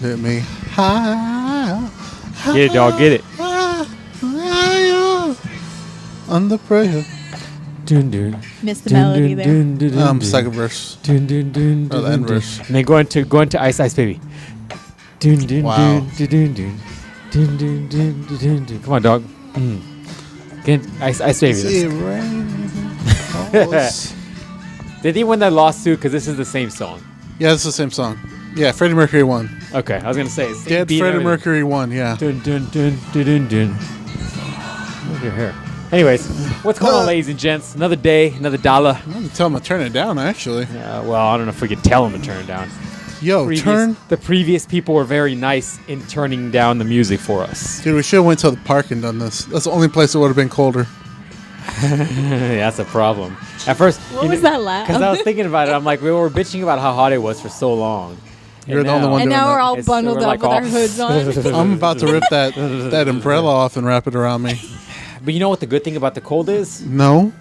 Hit me high. Get it, dog. Get it. Under pressure. Dun, dun. Missed the melody there. Second verse. Dun, dun, dun, Or the dun, end dun. verse. And then go into Ice Ice Baby. Dun, dun, Wow. dun, dun, dun, dun. Dun, dun, dun, dun, dun, dun. Come on, dog. Get Ice Baby. See it rain. Did he win that lawsuit? Because this is the same song. Yeah, it's the same song. Yeah, Freddie Mercury won. Okay, I was gonna say same Dead beat and Freddie everything. Mercury won, yeah. Dun, dun, dun, dun, dun, dun. Look at your hair. Anyways, what's going on, ladies and gents? Another day, another dollar. I'm going to tell him to turn it down, actually. Well, I don't know if we could tell him to turn it down. Yo, The previous people were very nice in turning down the music for us. Dude, we should have went to the park and done this. That's the only place that would have been colder. That's a problem. At first, What was that laugh? Because I was thinking about it. I'm like, we were bitching about how hot it was for so long. You're the only one And doing now that. we're all bundled we're up like with our all- hoods on. I'm about to rip that umbrella off and wrap it around me. But you know what the good thing about the cold is? No.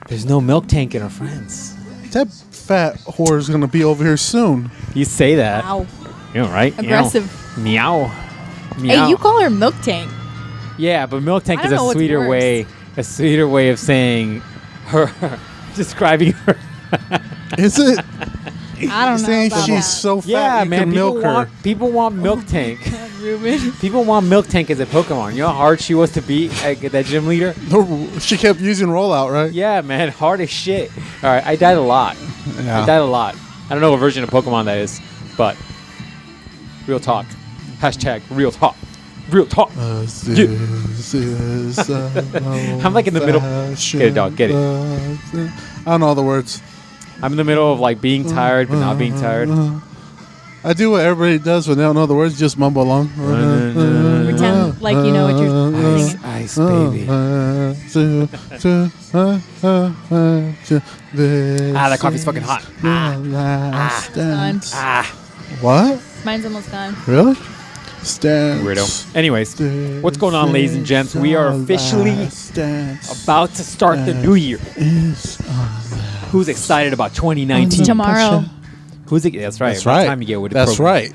There's no milk tank in our friends. That fat whore is going to be over here soon. You say that. Wow. You know, right? Aggressive. Meow. Meow. Hey, you call her Milk Tank. Yeah, but milk tank I is don't know a what's sweeter worse. way of saying her, describing her. Is it? I don't know Saying about she's that. so fat Yeah, you man. can milk her. People want milk tank. Ruben. People want milk tank as a Pokemon. You know how hard she was to beat that gym leader? She kept using rollout, right? Yeah, man. Hard as shit. All right, I died a lot. Yeah. I died a lot. I don't know what version of Pokemon that is, but real talk. Hashtag real talk. Real talk. This Yeah. is I'm like in the middle. Get it, dog. Get it. I don't know all the words. I'm in the middle of like being tired but not being tired. I do what everybody does when they don't know the words, just mumble along. Pretend like you know what you're Ice, singing. ice, baby. That coffee's fucking hot. Gone. What? Mine's almost gone. Really? Stand. Weirdo. Anyways, what's going on, ladies and gents? We are officially about to start the new year. Who's excited about 2019? Tomorrow. That's right. That's What right. time you get with the That's program? right.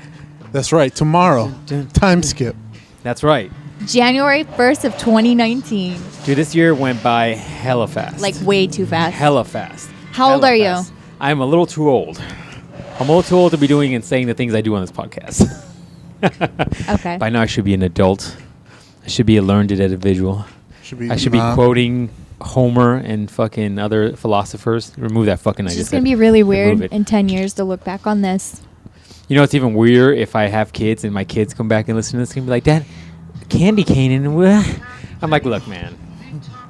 That's right. Tomorrow. Time skip. That's right. January 1st of 2019. Dude, this year went by hella fast. Like way too fast. hella fast. How old Hella are you? fast. I'm a little too old. I'm a little too old to be doing and saying the things I do on this podcast. Okay. By now, I should be an adult. I should be a learned individual. I should be quoting Homer and fucking other philosophers. Remove that fucking. It's just going to be really weird in 10 years to look back on this. You know, it's even weirder if I have kids and my kids come back and listen to this and be like, Dad, candy cane. And I'm like, look, man.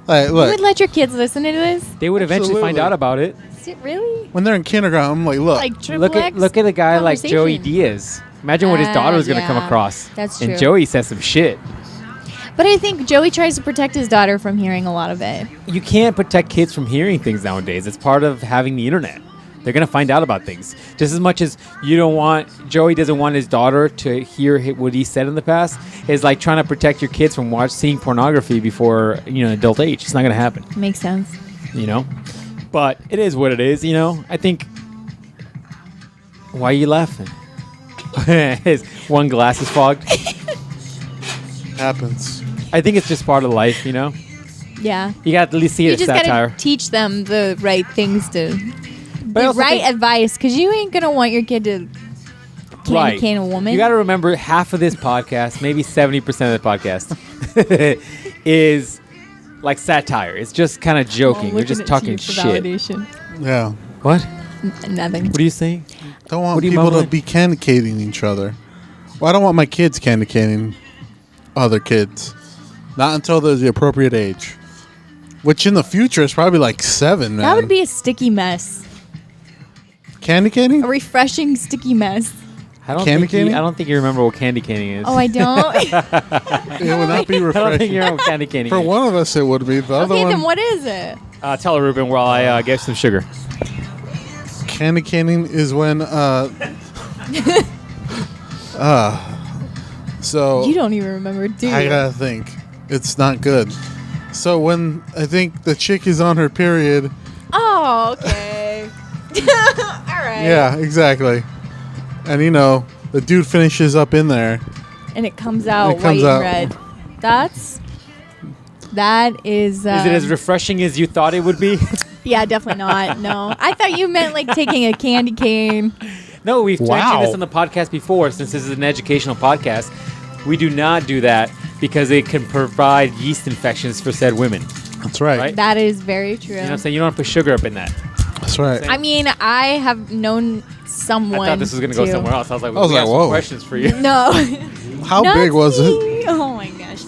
Hey, You look. would let your kids listen to this? They would eventually find Absolutely. out about it. Is it really? When they're in kindergarten, I'm like, look. Like triple Look X at a guy like Joey conversation. Diaz. Imagine what his daughter was going to come yeah, across. that's And true. Joey says some shit. But I think Joey tries to protect his daughter from hearing a lot of it. You can't protect kids from hearing things nowadays. It's part of having the internet. They're going to find out about things. Just as much as Joey doesn't want his daughter to hear what he said in the past, is like trying to protect your kids from seeing pornography before, adult age. It's not going to happen, Makes sense. But it is what it is, I think... Why are you laughing? His one glass is fogged. Happens. I think it's just part of life, Yeah. You got to at least see it You as just satire. gotta teach them the right things to... But I The also right think- advice, because you ain't gonna want your kid to candy cane a woman. You got to remember half of this podcast, maybe 70% of the podcast, is like satire. It's just kind of joking. We're just talking shit. Yeah. What? Nothing. What are you saying? Don't want What are you people to mumbling? be candy caning each other. Well, I don't want my kids candy caning other kids. Not until they're the appropriate age. Which in the future is probably like 7, man. That would be a sticky mess. Candy caning? A refreshing sticky mess. I don't Candy think you, caning? I don't think you remember what candy caning is. Oh, I don't? It would not be I don't think refreshing. you remember what candy caning For is. one of us, it would be. The other Okay, one, then what is it? Tell her, Ruben, while I get some sugar. candy caning is when so You don't even remember, do you? I gotta think. It's not good. So when I think the chick is on her period. Oh, okay. All right. Yeah, exactly. And the dude finishes up in there. And it comes out It comes white out- and red. That is... Is it as refreshing as you thought it would be? Yeah, definitely not. No. I thought you meant like taking a candy cane. No, we've Wow. mentioned this on the podcast before. Since this is an educational podcast, we do not do that because it can provide yeast infections for said women. That's right. Right? That is very true. You know what I'm saying? You don't have to put sugar up in that. That's right. I mean, I have known someone. I thought this was going to go too. somewhere else. I was like, I was we like, have some whoa. questions for you. No. How Not big was it? me. Oh my gosh.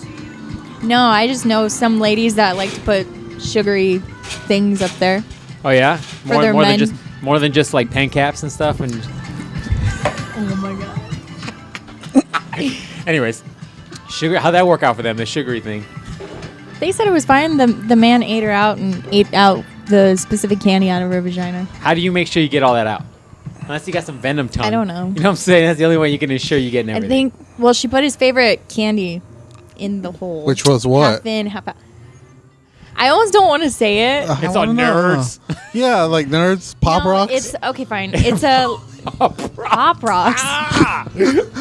No, I just know some ladies that like to put sugary things up there. Oh yeah, more, their more than men. just more than just like pen caps and stuff. And Oh my god. anyways, sugar. How'd that work out for them? The sugary thing. They said it was fine. The man ate her out and ate out the specific candy out of her vagina. How do you make sure you get all that out? Unless you got some venom tongue. I don't know. You know what I'm saying? That's the only way you can ensure you get I everything. think. Well, she put his favorite candy in the hole. Which was what? Half in, half out. I almost don't want to say it. It's I on wanna know. nerds. Yeah, like nerds, pop No, rocks. It's okay, fine. It's a pop rocks.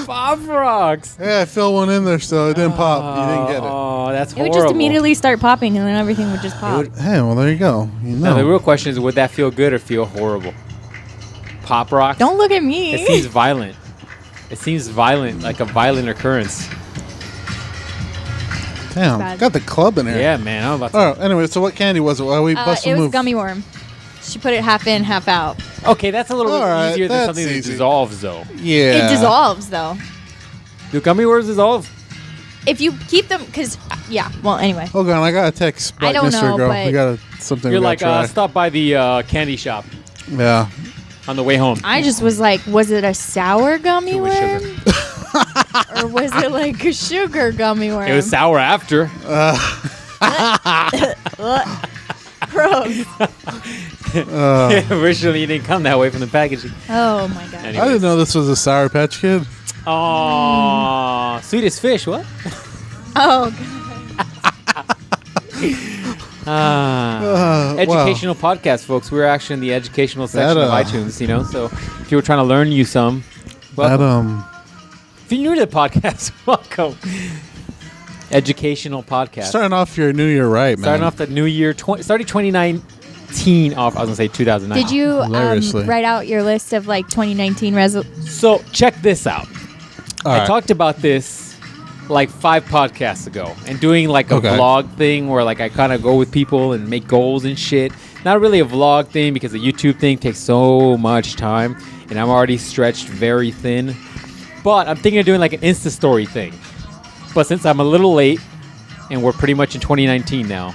Pop rocks. Yeah, I filled one in there still. It didn't pop. You didn't get it. Oh, that's It horrible. would just immediately start popping, and then everything would just pop. Hey, well, there you go. You No, the know. real question is, would that feel good or feel horrible? Pop rocks. Don't look at me. It seems violent. It seems violent, like a violent occurrence. Damn, bad. got the club in there. Yeah, man. I'm about to. Oh, anyway, so what candy was it? Why we bust It a was move? gummy worm. She put it half in, half out. Okay, that's a little All bit right, easier than that's something that easy. dissolves, though. Yeah. It dissolves though. Do gummy worms dissolve? If you keep them, because yeah. Well, anyway. Hold on, I got a text. I don't Mystery know, girl. but- We got something. You're we like, gotta try. stop by the candy shop Yeah. on the way home. I just was like, was it a sour gummy Too much worm? Or was it like a sugar gummy worm? It was sour after. Gross. Originally, it didn't come that way from the packaging. Oh my god. Anyway. I didn't know this was a Sour Patch Kid. Oh, sweetest fish. What? Oh god. Educational podcast, folks. We're actually in the educational section of iTunes, you know. So if you were trying to learn you some, welcome. If you're new to the podcast, welcome. Educational podcast. Starting off your new year right, man. Starting off the new year, starting 2019 off. I was gonna say 2009. Did you Hilariously. write out your list of like 2019 resolutions? So check this out. All I right. talked about this like 5 podcasts ago, and doing like a Okay. vlog thing where like I kind of go with people and make goals and shit. Not really a vlog thing because the YouTube thing takes so much time, and I'm already stretched very thin. But I'm thinking of doing like an Insta story thing. But since I'm a little late, and we're pretty much in 2019 now,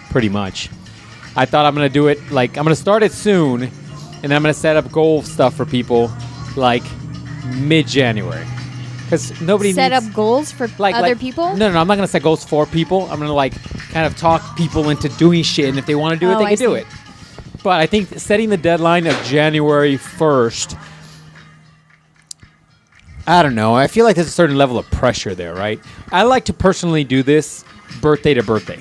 pretty much, I thought I'm gonna do it like I'm gonna start it soon, and then I'm gonna set up goal stuff for people like mid-January. Because nobody Set needs, up goals for other people? No, I'm not gonna set goals for people. I'm gonna like kind of talk people into doing shit, and if they want to do it, Oh, they I can do see. it. But I think setting the deadline of January 1st, I don't know. I feel like there's a certain level of pressure there, right? I like to personally do this birthday to birthday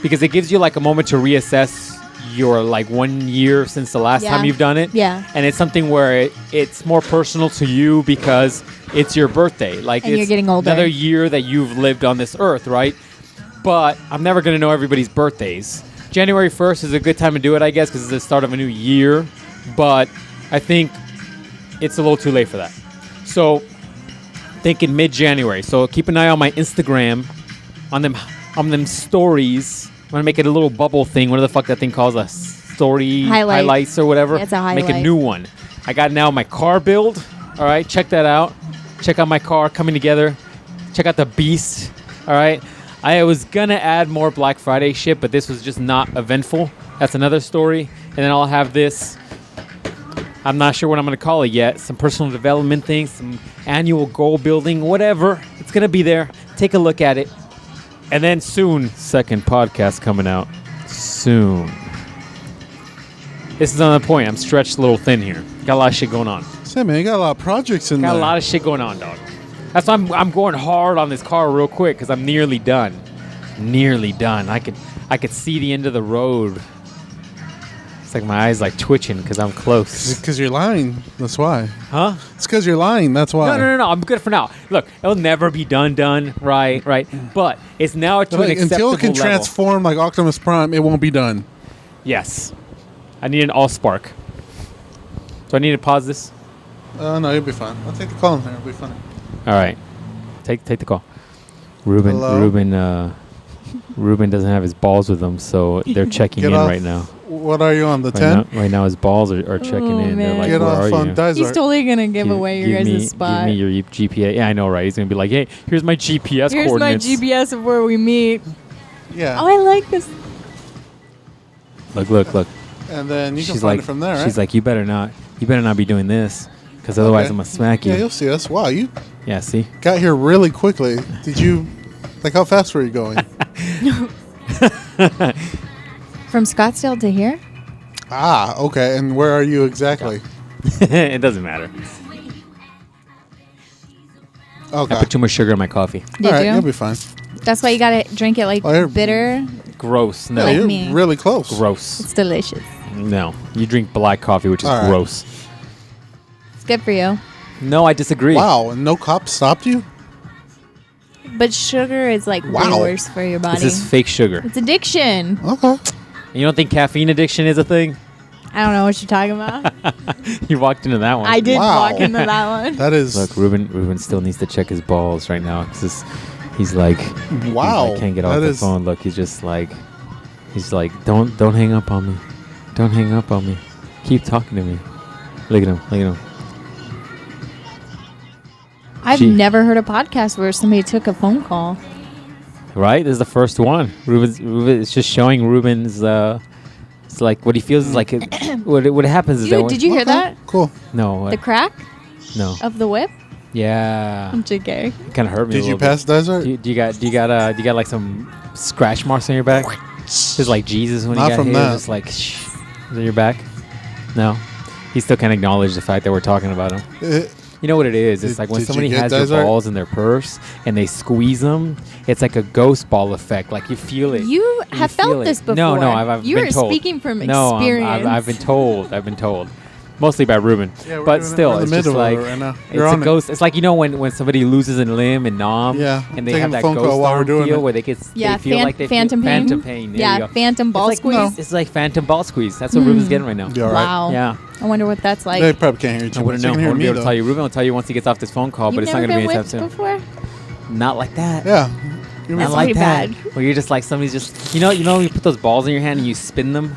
because it gives you like a moment to reassess your like 1 year since the last Yeah. time you've done it. Yeah. And it's something where it's more personal to you because it's your birthday. Like And it's you're getting older. another year that you've lived on this earth, right? But I'm never going to know everybody's birthdays. January 1st is a good time to do it, I guess, because it's the start of a new year. But I think it's a little too late for that. So thinking mid-January. So keep an eye on my Instagram, on them stories. I'm gonna make it a little bubble thing. What the fuck that thing calls a story highlights or whatever. It's a Make a highlight. new one. I got now my car build. All right, check that out. Check out my car coming together. Check out the beast. All right. I was gonna add more Black Friday shit, but this was just not eventful. That's another story. And then I'll have this. I'm not sure what I'm going to call it yet. Some personal development things, some annual goal building, whatever. It's going to be there. Take a look at it. And then soon, second podcast coming out. Soon. This is on the point. I'm stretched a little thin here. Got a lot of shit going on. Say, man, you got a lot of projects in Got there. a lot of shit going on, dog. That's why I'm going hard on this car real quick because I'm nearly done. Nearly done. I could see the end of the road. It's like my eyes like twitching because I'm close. Because you're lying. That's why. Huh? It's because you're lying. That's why. No. I'm good for now. Look, it'll never be done. Right. But it's now to an acceptable Until it can level. transform like Optimus Prime, it won't be done. Yes. I need an all-spark. Do I need to pause this? No, you'll be fine. I'll take the call in there. It'll be fine. All right. Take the call. Ruben doesn't have his balls with him, so they're checking Get in off. right now. What are you on, the 10? Right now his balls are checking in. They're man. like, Get where off are on you? Dysart. He's totally gonna give away your guys' spot. Give me your GPS. Yeah, I know, right? He's going to be like, hey, here's my GPS Here's coordinates. my GPS of where we meet. Yeah. Oh, I like this. Look. And then you can She's find like, it from there, right? She's like, you better not be doing this, because otherwise Okay. I'm going to smack you. Yeah, you'll see us. Wow, you Yeah, see? got here really quickly. Did you... Like, how fast were you going? From Scottsdale to here? Okay. And where are you exactly? It doesn't matter. Okay. I put too much sugar in my coffee. Did All right, you? you'll be fine. That's why you gotta drink it like Oh, you're- bitter. Gross. No. Yeah, Like you're me. really close. Gross. It's delicious. No. You drink black coffee, which is All right. gross. It's good for you. No, I disagree. Wow, and no cop stopped you? But sugar is like Wow. way worse for your body. This is fake sugar. It's addiction. Okay. You don't think caffeine addiction is a thing? I don't know what you're talking about. You walked into that one. I did Wow. walk into that one. That is... Look, Ruben still needs to check his balls right now because he's like, Wow. he's like, can't get off That the is- phone. Look, he's like, don't hang up on me, don't hang up on me. Keep talking to me. Look at him. I've Gee. never heard a podcast where somebody took a phone call. Right, this is the first one. Ruben, it's just showing Ruben's. It's like what he feels is like. What happens is that Dude, did you hear Okay, that? Cool. No, The crack no, of the whip? yeah, I'm JK. kind of hurt me. Did a you little pass Dysart? bit. Do you got like some scratch marks on your back? Just like Jesus when Not he got from hit, that. just like is it your back? No, he still can't acknowledge the fact that we're talking about him. You know what it is? It's like when Did you somebody get has your Dysart? balls in their purse and they squeeze them, it's like a ghost ball effect. Like you feel it. You have feel felt it. this before. No, I've you been are told. speaking from No, experience. I've been told. I've been told. Mostly by Ruben. Yeah, we're But doing it. still, We're in it's the just middle of like it right now. it's You're a on it. ghost. It's like, you know, when somebody loses a limb in Nom, Yeah, and they taking have a that phone call ghost while we're arm doing feel it. where they feel like they phantom feel pain. phantom pain. There Yeah, you go. phantom ball it's squeeze. Like, it's like phantom ball squeeze. That's what Ruben's getting right now. Be all right. Wow. Yeah. I wonder what that's like. They probably can't hear you. I wouldn't know. I They can hear wouldn't be me, able to though. tell you. Ruben will tell you once he gets off this phone call, You've but it's not never going to be been anytime whipped soon. before? Not like that. Yeah. You're Not It's like pretty that. bad. Where you're just like somebody's just you know you put those balls in your hand and you spin them.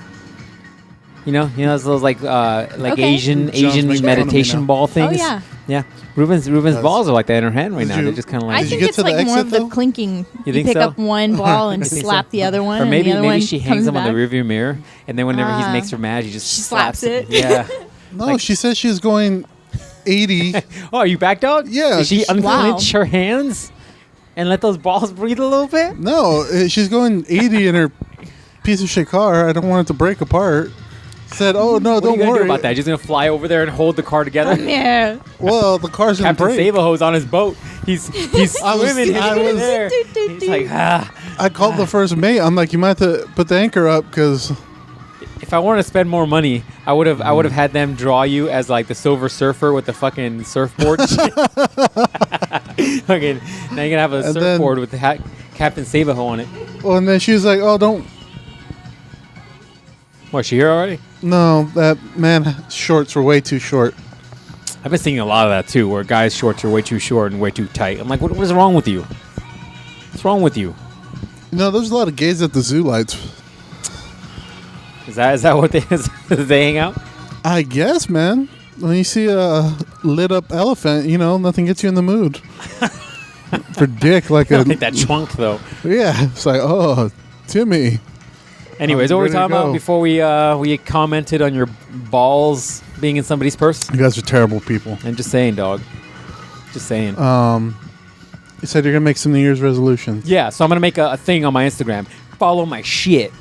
You know those like Okay. Asian John's making fun of me meditation now. ball things. yeah. Yeah. Ruben's Yes. balls are like that in her hand right Did now. you- They're just kind of I like. Did you think get it's to the like more exit, of the though? clinking. You think pick so? up one ball and You think slap so? the other one. Or maybe and the other one she hangs comes them on the back. rearview mirror, and then whenever he Ah. makes her mad, she just She slaps it. Yeah. No, Like- she said she's going 80. Oh, are you back, dog? Yeah, Did she she's- unclench her hands and let those balls breathe a little bit? No, she's going 80 in her piece of shit car. I don't want it to break apart. Said, oh, no, What are don't you gonna worry. do about that? Just gonna fly over there and hold the car together? Yeah. Well, the car's going to Captain break. Savaho's on his boat. He's I was- swimming. He's I over was- there. He's like, I called the first mate. I'm like, you might have to put the anchor up because... If I wanted to spend more money, I would have had them draw you as like the Silver Surfer with the fucking surfboard. Okay, now you're gonna have a And surfboard with the Captain Savaho on it. Well, and then she was like, oh, don't... What, she here already? No, that man shorts were way too short. I've been seeing a lot of that too, where guys' shorts are way too short and way too tight. I'm like, what is wrong with you? What's wrong with you? You know, there's a lot of gays at the zoo lights. Is that what they they hang out? I guess, man. When you see a lit up elephant, you know, nothing gets you in the mood. For dick, like I a... don't think that chunk though. Yeah, it's like, oh, Timmy. Anyways, I'm what were we ready to talking about go. before we commented on your balls being in somebody's purse? You guys are terrible people. I'm just saying, dog. Just saying. You said you're going to make some New Year's resolutions. Yeah, so I'm gonna make a thing on my Instagram. Follow my shit.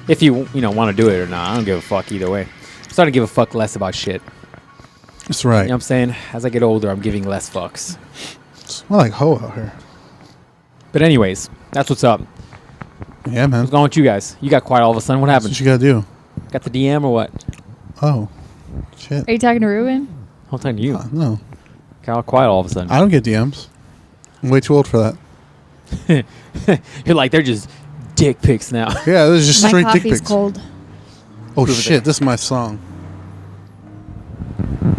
If you want to do it or not, I don't give a fuck either way. I'm starting to give a fuck less about shit. That's right. You know what I'm saying? As I get older, I'm giving less fucks. I like hoe out here. But anyways, that's what's up. Yeah, man. What's going on with you guys? You got quiet all of a sudden. What That's happened? what you got to do. Got the DM or what? Oh, shit. Are you talking to Ruben? I'm talking to you. No, Got all quiet all of a sudden. I don't get DMs. I'm way too old for that. You're like, they're just dick pics now. Yeah, this is just My straight dick coffee's pics. cold. Oh Prove it shit, there. this is my song.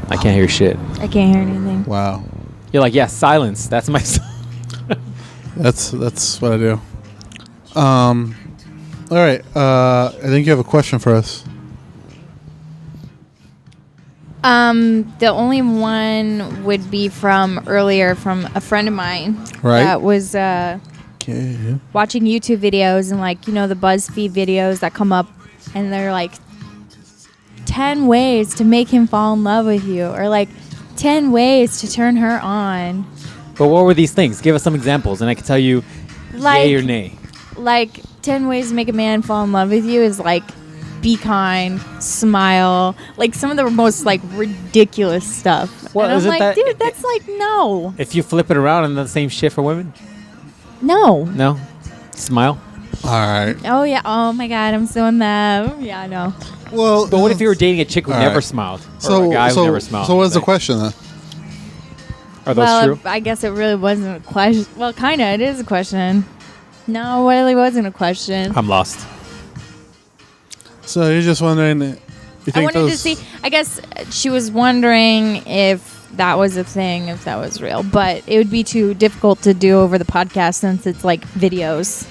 I can't hear shit. I can't hear anything. Wow. You're like, yeah, silence. That's my song. That's what I do. All right. I think you have a question for us. The only one would be from earlier from a friend of mine. Right. That was Yeah. watching YouTube videos and like, the BuzzFeed videos that come up and they're like 10 ways to make him fall in love with you or like 10 ways to turn her on. But what were these things? Give us some examples, and I can tell you yay or nay. Like 10 ways to make a man fall in love with you is like be kind, smile, like some of the most like ridiculous stuff. Well, and I'm isn't like, that- dude, that's like no. If you flip it around and the same shit for women? No. No? Smile? All right. Oh yeah. Oh my god, I'm so in that. Oh, yeah, I know. Well, But what if you were dating a chick who All never right. smiled? Or so a guy so who never smiled? so what's the Like, question then? Are those Well, true? I guess it really wasn't a question. Well, kind of. It is a question. No, it really wasn't a question. I'm lost. So you're just wondering? You think I wanted to those? see. I guess she was wondering if that was a thing, if that was real. But it would be too difficult to do over the podcast since it's like videos.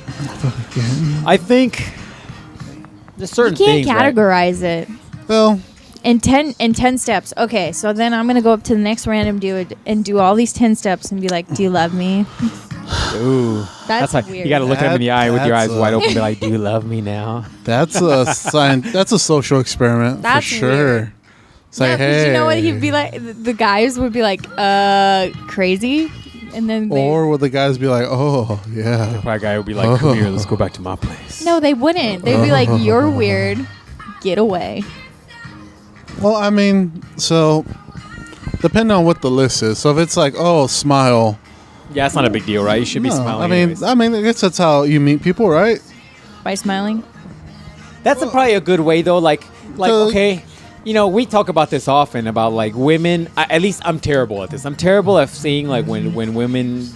I think there's certain You can't things. right? categorize it. Well, In 10 steps. Okay, so then I'm gonna go up to the next random dude and do all these 10 steps and be like, "Do you love me?" Ooh. That's like, weird. you got to look him in the eye with your eyes That's wide a- open and be like, do you love me now? that's a That's a social experiment That's for sure. weird. Say, Yeah, 'cause hey. you know what he'd be like? The guys would be like, crazy," and then Or would the guys be like, oh yeah, My guy would be like, come here, let's go back to my place. no, they wouldn't. They'd be like, "You're weird. Get away." well, I mean, so depending on what the list is. So if it's like, oh, smile. Yeah, it's not a big deal, right? You should be No, smiling. I mean, I guess that's how you meet people, right? By smiling. That's probably a good way, though. Like, So- okay, we talk about this often about like women. At least I'm terrible at this. I'm terrible at seeing like when women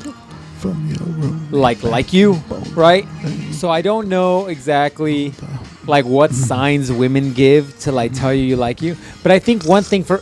From your room. like you, right? So I don't know exactly like what signs women give to like tell you like you. But I think one thing for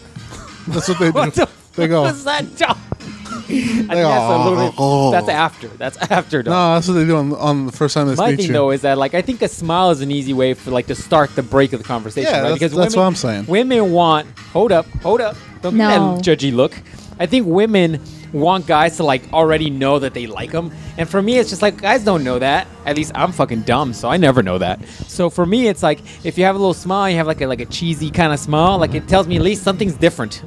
That's what they do. what the They fuck go. was that? I think They that's a little bit. go. That's after. That's after. Though. No, that's what they do on the first time they My meet thing you. though is that like I think a smile is an easy way for like to start the break of the conversation, Yeah, right? that's women, what I'm saying. Women want hold up, don't give me No. that judgy look. I think women want guys to like already know that they like them, and for me it's just like guys don't know that. At least I'm fucking dumb, so I never know that. So for me it's like if you have a little smile, you have like a cheesy kind of smile, like it tells me at least something's different.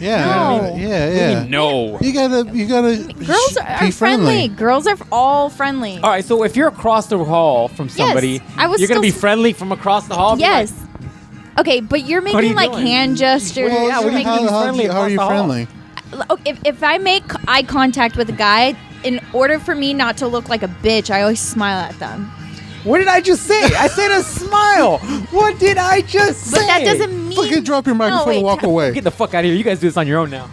Yeah, No. yeah. No. You gotta. Girls be are friendly. Girls are all friendly. All right, so if you're across the hall from somebody, I was you're gonna still be s- friendly from across the hall. Be Yes. like, Okay, but you're are making you like doing? hand gestures. Well, yeah, we're You're making making- friendly how are you across the hall. friendly? If I make eye contact with a guy, in order for me not to look like a bitch, I always smile at them. What did I just say? I said a smile. What did I just say? But that doesn't mean Fucking drop your microphone wait. and walk away. Get the fuck out of here. You guys do this on your own now.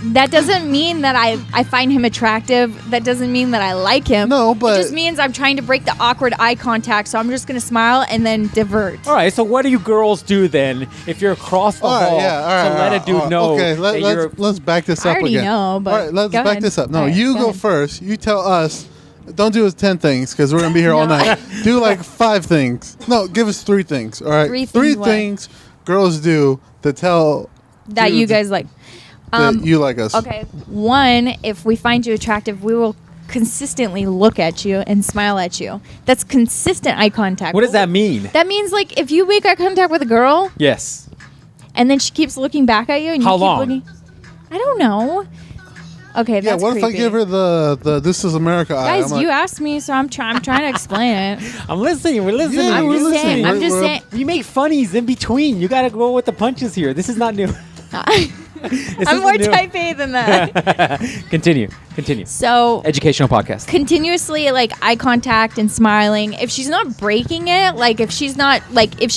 That doesn't mean that I find him attractive. That doesn't mean that I like him. No, but- it just means I'm trying to break the awkward eye contact. So I'm just gonna smile and then divert. All right, so what do you girls do then if you're across the All right, hall yeah, all right. to let a dude know Okay, that you're... let's back this I up already again. know, but all right, let's go back ahead. this up. No, All right, you go go ahead. first. You tell us. Don't do us 10 things because we're gonna be here all No. night. Do like 5 things. No, give us 3 things. All right, Three Three things what? things girls do to tell That you dudes guys like. that you like us. Okay. One, if we find you attractive, we will consistently look at you and smile at you. That's consistent eye contact. What does that mean? That means like if you make eye contact with a girl Yes. and then she keeps looking back at you and How you keep long? looking. I don't know. Okay, Yeah, that's what if I creepy. give her the This Is America eye? Guys, I'm like, you asked me, so I'm trying to explain it. I'm listening. We're listening. Yeah, I'm we're just listening. saying. I'm just We're- saying. You make funnies in between. You got to go with the punches here. This is not new. I'm more type A than that. Continue. So Educational podcast. continuously like eye contact and smiling. If she's not breaking it, like if she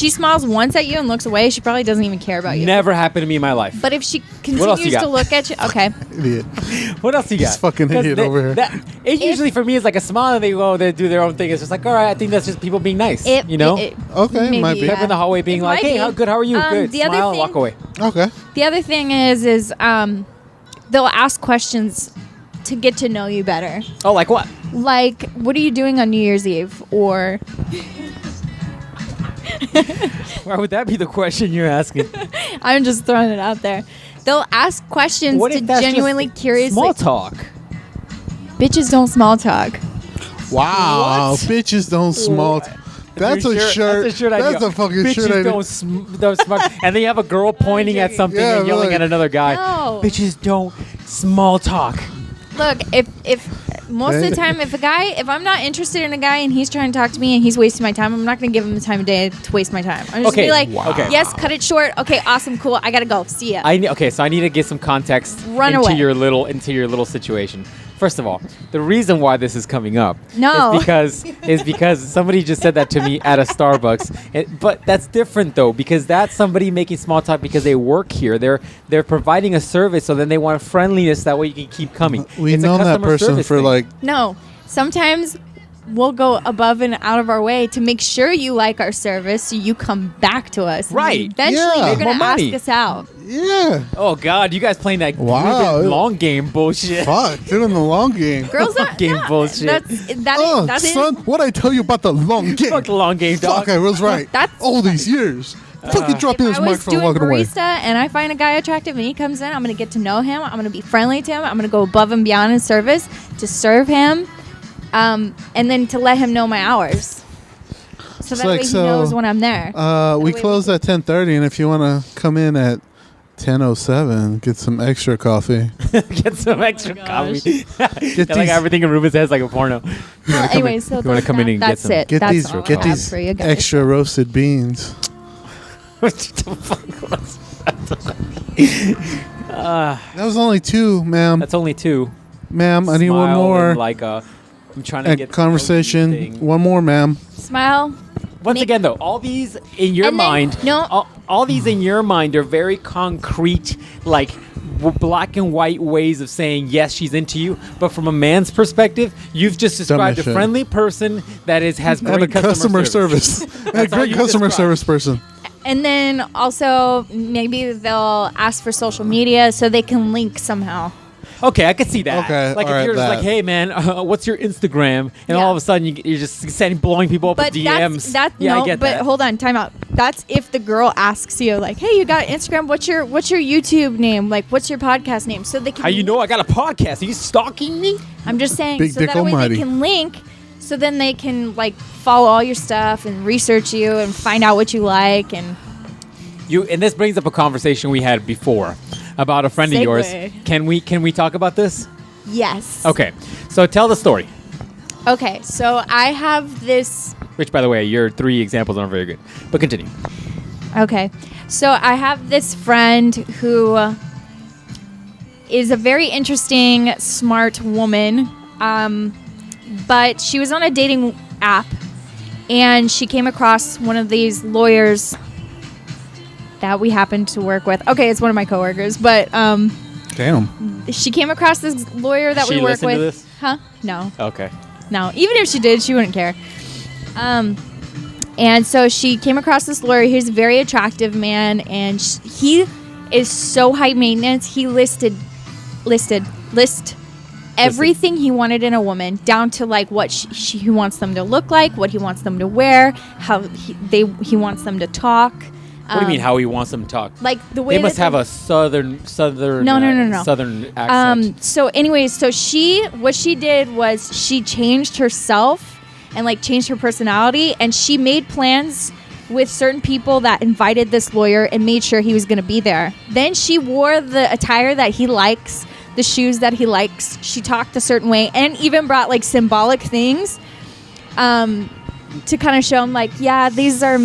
smiles once at you and looks away, she probably doesn't even care about you. Never happened to me in my life. But if she else you continues got? to look at you, okay. Idiot. What else you got? This fucking 'Cause idiot over here. It usually for me is like a smile and they go, they do their own thing. It's just like, all right, I think that's just people being nice. You know? Okay, maybe, might be. Up in the hallway being It like, might hey, be. how are you? Good. The other Smile and thing- walk away. Okay. The other thing is they'll ask questions to get to know you better. Oh, like what? Like, what are you doing on New Year's Eve? Or Why would that be the question you're asking? I'm just throwing it out there. They'll ask questions What to if that's genuinely just curiously. small talk? Bitches don't small talk. Wow. What? Bitches don't small. That's You're a sure- shirt. That's a shirt idea. That's a fucking Bitches shirt idea. don't smart. And then you have a girl pointing at something Yeah, and yelling like- at another guy. No. Bitches don't small talk. Look, if most of the time, if I'm not interested in a guy and he's trying to talk to me and he's wasting my time, I'm not going to give him the time of day to waste my time. I'm just Okay, going to be like, wow. Okay. yes, cut it short. Okay, awesome, cool. I got to go. See ya. So I need to get some context Run into away. your little situation. First of all, the reason why this is coming up No. is because somebody just said that to me at a Starbucks. But that's different though, because that's somebody making small talk because they work here. They're providing a service, so then they want friendliness. That way you can keep coming. We've It's a known that customer person service for thing. like No, sometimes we'll go above and out of our way to make sure you like our service so you come back to us. And Right. eventually, Yeah. you're going to More ask money. us out. yeah. Oh God, you guys playing that Wow. long game bullshit. Fuck, doing the long game. Girls are Game bullshit. That's son, what I tell you about the long game? Fuck the long game, dog. Fuck, I was right. That's- all these years. Fucking dropping this If I was microphone, doing walking away. barista and I find a guy attractive and he comes in, I'm going to get to know him. I'm going to be friendly to him. I'm going to go above and beyond in service to serve him, and then to let him know my hours. So that like, way he so, knows when I'm there. We way close at 10:30, and if you want to come in at 10:07, get some extra coffee. Get some extra coffee. Get like these- everything in Ruben's head is like a porno. Well, anyway, so you wanna come in and get that's some- it. Get That's these, all get I have these for you guys. extra roasted beans. What the fuck was That was only two, ma'am. That's only two. Ma'am, I need one Smile more. and like I'm trying to A get conversation. thing. One more, ma'am. Smile. Once Make- again, though, all these in your And then- mind, no. all these in your mind are very concrete, like black and white ways of saying yes, she's into you. But from a man's perspective, you've just described a shit. friendly person that has And great a customer service. And a That's all great you customer described. service person. And then also maybe they'll ask for social media so they can link somehow. Okay, I could see that. Okay, like if alright, you're just like, that. hey man, what's your Instagram? And Yeah. all of a sudden you're just blowing people up But with DMs. no, I get but that. hold on, time out. That's if the girl asks you like, "Hey, you got Instagram? What's your YouTube name? Like, what's your podcast name?" So they can. How you know I got a podcast? Are you stalking me? I'm just saying, Big so Dick that way Almighty. they can link. So then they can like follow all your stuff and research you and find out what you like and. And this brings up a conversation we had before about a friend of yours. Segue. Can we talk about this? Yes. Okay, so tell the story. Okay, so I have this. Which, by the way, your 3 examples aren't very good. But continue. Okay, so I have this friend who is a very interesting, smart woman, but she was on a dating app, and she came across one of these lawyers that we happen to work with. Okay, it's one of my coworkers, but Damn. she came across this lawyer that She we work listen to with. this? Huh? No. Okay. No, even if she did, she wouldn't care. And so she came across this lawyer. He's a very attractive man, and he is so high maintenance. He list everything he wanted in a woman, down to like what he wants them to look like, what he wants them to wear, how he wants them to talk. What do you mean? How he wants them to talk? Like the way They must that have a southern. No. Southern accent. So anyways, so what she did was she changed herself and like changed her personality, and she made plans with certain people that invited this lawyer and made sure he was going to be there. Then she wore the attire that he likes, the shoes that he likes. She talked a certain way, and even brought like symbolic things to kind of show him like, yeah, these are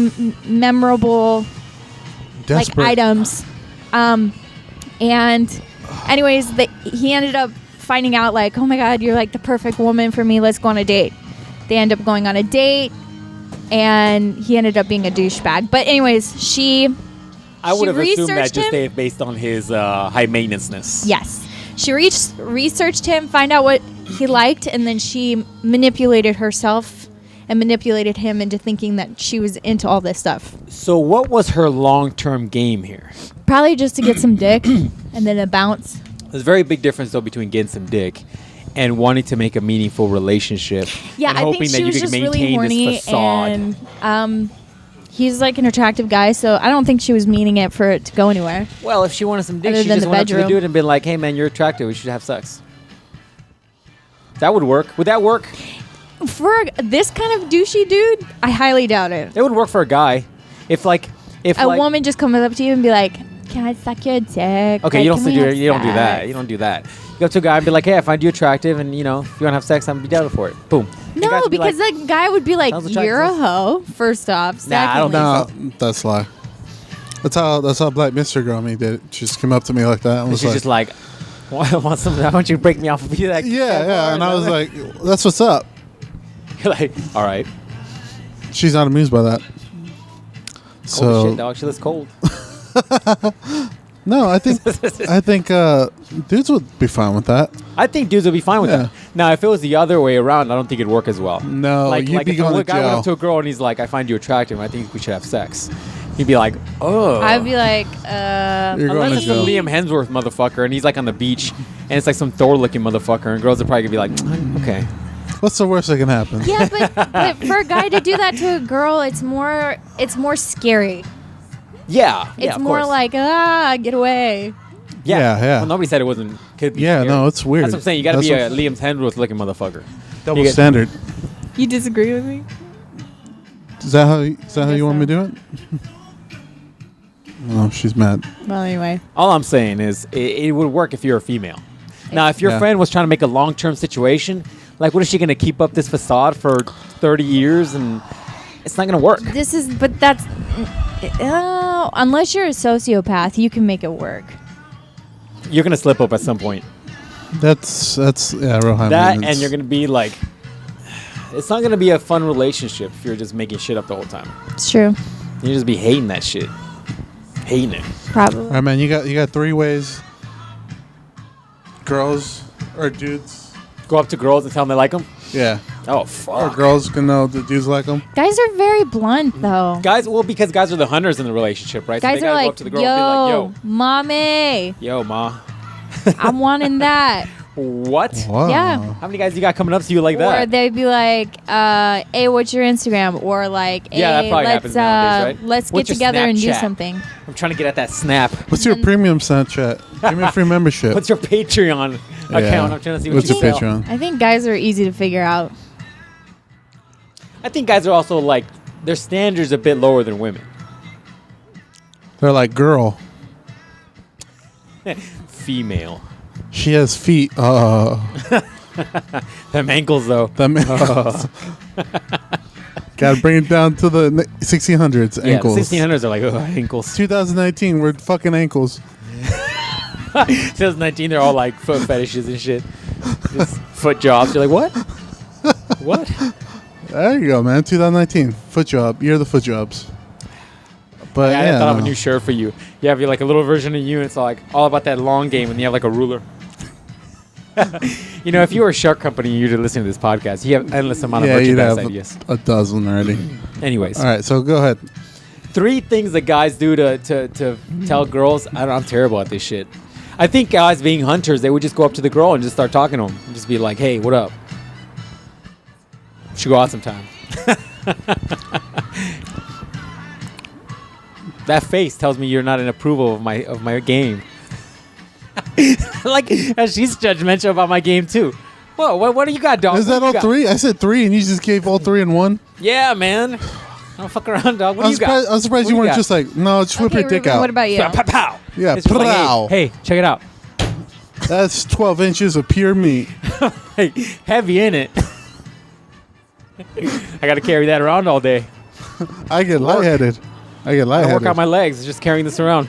memorable Desperate. like items. And anyways, he ended up finding out like, oh my God, you're like the perfect woman for me. Let's go on a date. They end up going on a date, and he ended up being a douchebag. But anyways, I would have assumed that just him. based on his high maintenance-ness. Yes. She researched him, find out what he liked, and then she manipulated herself and manipulated him into thinking that she was into all this stuff. So what was her long-term game here? Probably just to get some dick and then a bounce. There's a very big difference, though, between getting some dick and wanting to make a meaningful relationship. Yeah, and I hoping think that she you was could just maintain really horny, this facade. and he's like an attractive guy, so I don't think she was meaning it for it to go anywhere. Well, if she wanted some dick, Other she than just the went up to the bedroom. dude and been like, hey, man, you're attractive. We should have sex. That would work. Would that work? For this kind of douchey dude, I highly doubt it. It would work for a guy. If A woman just comes up to you and be like, "Can I suck your dick?" Okay, Like, you don't can we do have you don't do that. sex? You don't do that. You go to a guy and be like, "Hey, I find you attractive, and if you want to have sex, I'm be down for it." Boom. The guys No, would be because like, the guy would be like, Sounds "You're a attractive. hoe." First off, Nah, I don't secondly, No, that's a lie. That's how Black Mister Girl me did it. She just came up to me like that and and was she's like, just like, I want you to break me off and be like, yeah, and I was like, that's what's up. you're like, all right, She's not amused by that. cold as So shit, dog. She looks cold. no, I think dudes would be fine with that. I think dudes would be fine with Yeah. that. Now, if it was the other way around, I don't think it'd work as well. No, like you'd be if going a to guy went jail. up to a girl and he's like, I find you attractive, and I think we should have sex. He'd be like, oh. I'd be like, You're going Unless to it's some jail. Liam Hemsworth motherfucker and he's like on the beach and it's like some Thor looking motherfucker and girls are probably gonna be like, okay. What's the worst that can happen? yeah, but for a guy to do that to a girl, it's more scary. Yeah. It's of more course. like, get away. Yeah. Well, nobody said it wasn't. Could be Yeah, scary. no, it's weird. That's what I'm saying. You gotta That's be a what- Liam Hemsworth looking motherfucker. Double You get- standard. You disagree with me? Is that how you want so. me to do it? Oh, she's mad. Well, anyway. All I'm saying is it would work if you're a female. Now, if your Yeah. friend was trying to make a long-term situation, like what is she gonna keep up this facade for 30 years and it's not gonna work? That's, unless you're a sociopath, you can make it work. You're gonna slip up at some point. That's real high That maintenance. and you're gonna be like, it's not gonna be a fun relationship if you're just making shit up the whole time. It's true. You just be hating that shit, hating it. Probably. All right, man. You got 3 ways. Girls or dudes. Go up to girls and tell them they like them. Yeah. Oh Or fuck. girls can know the dudes like them. Guys are very blunt, though. Guys, well, because guys are the hunters in the relationship, right? Guys so they are gotta go like, up to the girl and be mommy, like, yo, ma. I'm wanting that. What? Wow. Yeah. How many guys you got coming up to you like Or that? they'd be like, hey, what's your Instagram? Or like, Yeah, that hey, probably happens nowadays, right? let's What's get your together and do Snapchat? something. I'm trying to get at that snap. What's your premium Snapchat? Give me a free membership. What's your Patreon account? I'm trying to see what What's you your sell. Patreon? I think guys are easy to figure out. I think guys are also like, their standards a bit lower than women. They're like, girl, Female. she has feet. Them ankles, though. That makes Gotta bring it down to the 1600s. Yeah, Ankles. the 1600s are like, oh, ankles. 2019, we're fucking ankles. 2019, they're all like foot fetishes and shit. Just foot jobs. You're like, what? What? There you go, man. 2019, foot job. You're the foot jobs. But I yeah, thought of a new shirt for you. You have like a little version of you, and it's like all about that long game, and you have like a ruler. If you were a shark company and you're listening to this podcast, you have endless amount of you'd merchandise have ideas. a dozen already. Anyways, All right, so go ahead. 3 things that guys do to tell girls. I'm terrible at this shit. I think guys being hunters, they would just go up to the girl and just start talking to them, and just be like, "Hey, what up? Should go out sometime." That face tells me you're not in approval of my game. Like, she's judgmental about my game too. Whoa, what do you got, dog? Is What that do you all got? 3? I said 3, and you just gave all 3 in one. Yeah, man. Don't fuck around, dog. What do you got? I'm surprised What you do weren't got? just like, no, just whip Okay, your dick Ruben, out. what about you? Pow, pow, pow. Yeah, It's just like, pow. hey, check it out. That's 12 inches of pure meat. Hey, heavy in it. I got to carry that around all day. I get lightheaded. I work out my legs just carrying this around.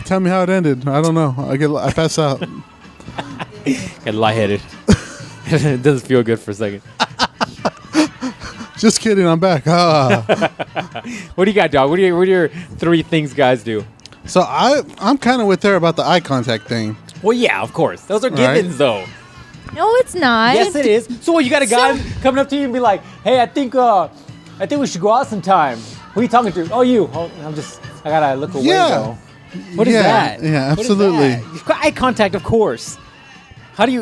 Tell me how it ended. I don't know. I pass out. Get lightheaded. It doesn't feel good for a second. Just kidding. I'm back. Ah. What do you got, dog? What are your 3 things guys do? So I'm kind of with her about the eye contact thing. Well, yeah, of course. Those are givens, though. No, it's not. Yes, it is. So what, you got a guy coming up to you and be like, "Hey, I think we should go out sometime." Who are you talking to? Oh, you. Oh, I gotta look away though. What is that? Yeah, What is absolutely. that? Eye contact, of course. How do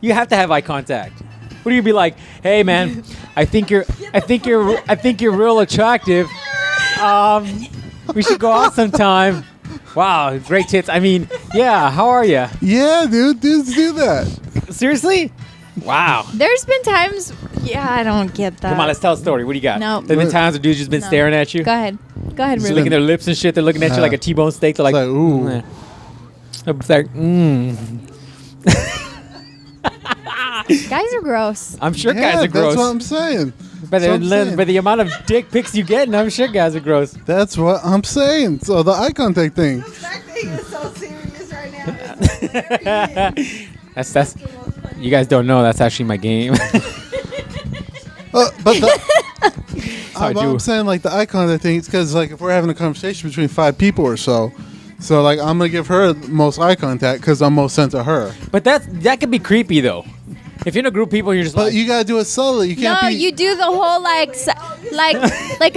you have to have eye contact. What do you be like? "Hey, man, I think you're real attractive. We should go out sometime." Wow, great tits. I mean, yeah. How are you? Yeah, dude. Dudes do that. Seriously? Wow. There's been times. Yeah, I don't get that. Come on, let's tell a story. What do you got? No. There's been times where dudes just been No. staring at you. Go ahead, Just Ruben. licking their lips and shit. They're looking at you like a T-bone steak. They're like, It's like, ooh. It's like, Guys are gross. I'm sure Yeah, guys are gross. That's what I'm saying. By That's what I'm saying. the amount of dick pics you get, and I'm sure guys are gross. That's what I'm saying. So the eye contact thing. The fact that you're so serious right now is hilarious. That's you guys don't know. That's actually my game. But how I do. I'm saying like the eye contact thing. It's because like if we're having a conversation between 5 people or so like I'm gonna give her the most eye contact because I'm most sent to her. But that could be creepy though. If you're in a group of people, you're just But like, you gotta do it subtly. You can't No, be. you do the whole like a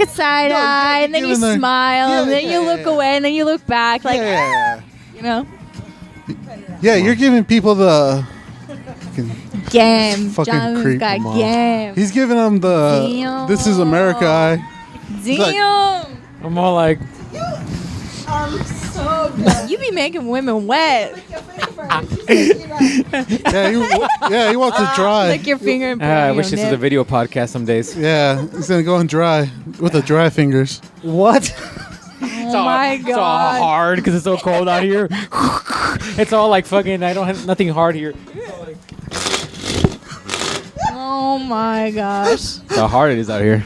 side eye, and then you giving the- smile, Yeah, and then you yeah, look yeah. away, and then you look back, like yeah. you know, Yeah, you're giving people the. game. Fucking Jonathan's creep, got Mom. game. He's giving them the. Damn. This is America eye. Damn. I'm all like, I'm so good. You be making women wet. Your finger. Yeah, he wants to dry. Lick your finger and put it I on wish your this was a nip. video podcast some days. Yeah, he's gonna go and dry with the dry fingers. What? Oh my It's all god. hard because it's so cold out here. It's all like fucking. I don't have nothing hard here. Oh my gosh. That's how hard it is out here.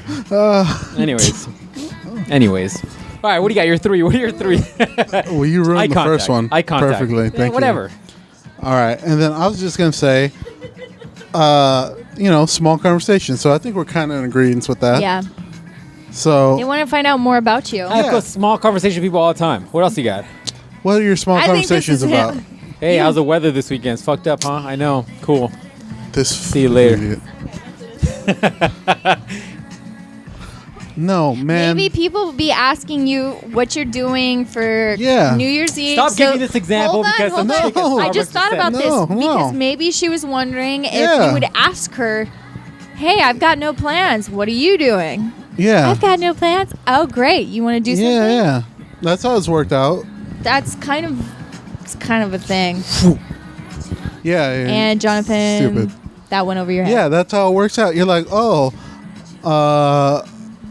Anyways. All right, what do you got? Your 3. What are your 3? Well, you ruined Eye the contact. first one Eye contact. perfectly. Yeah, Thank you. whatever. All right, and then I was just gonna say, small conversation. So I think we're kind of in agreement with that. Yeah. They So, want to find out more about you. I have a small conversation with people all the time. What else you got? what are your small I think this conversations is about? him. Hey, how's the weather this weekend? It's fucked up, huh? I know. Cool. This. See you later. idiot. No, man. Maybe people will be asking you what you're doing for Yeah. New Year's Eve. Stop So- giving this example hold on, because hold the on. chick at No. I Starbucks just thought said- about No, this because no. maybe she was wondering if Yeah. you would ask her, "Hey, I've got no plans. What are you doing?" Yeah. I've got no plans. Oh, great. You want to do something? Yeah. That's how it's worked out. It's kind of a thing. Yeah. And Jonathan, Stupid. that went over your head. Yeah, that's how it works out. You're like, oh,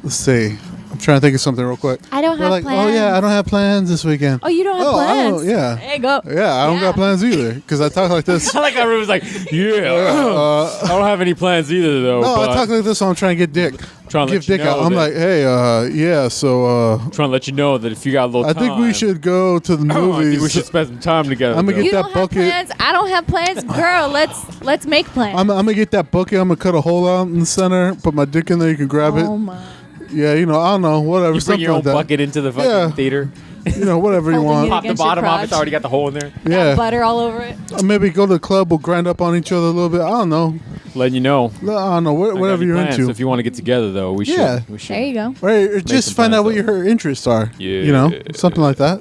let's see. I'm trying to think of something real quick. I don't We're have like, plans. oh yeah, I don't have plans this weekend. Oh, you don't have Oh, I plans? don't- yeah. There you go. Yeah, I don't Yeah. got plans either because I talk like this. I like how Ruben's like, yeah. I don't have any plans either, though. No, I but talk like this, so I'm trying to get dick. Trying to Give let you dick out. know I'm that- like, hey, yeah, so trying to let you know that if you got a little I time, think we should go to the I movies. think we should spend some time together. I'm gonna though. get You that don't have bucket. plans. I don't have plans. Girl, let's make plans. I'm gonna get that bucket. I'm gonna cut a hole out in the center. Put my dick in there. You can grab oh it. my. Yeah, I don't know, whatever. You bring something your own like that. bucket into the fucking Yeah. theater. Whatever you Holding want. it. Pop the Against your bottom off. It's crotch. already got the hole in there. Yeah. Butter all over it. Or maybe go to the club. We'll grind up on each other a little bit. I don't know. Letting you know. I don't know. I got Whatever any you're plans, into. So if you want to get together, though, we should. Yeah. We should. There you go. Or just some find plans out what up. your interests are. Yeah. Something like that.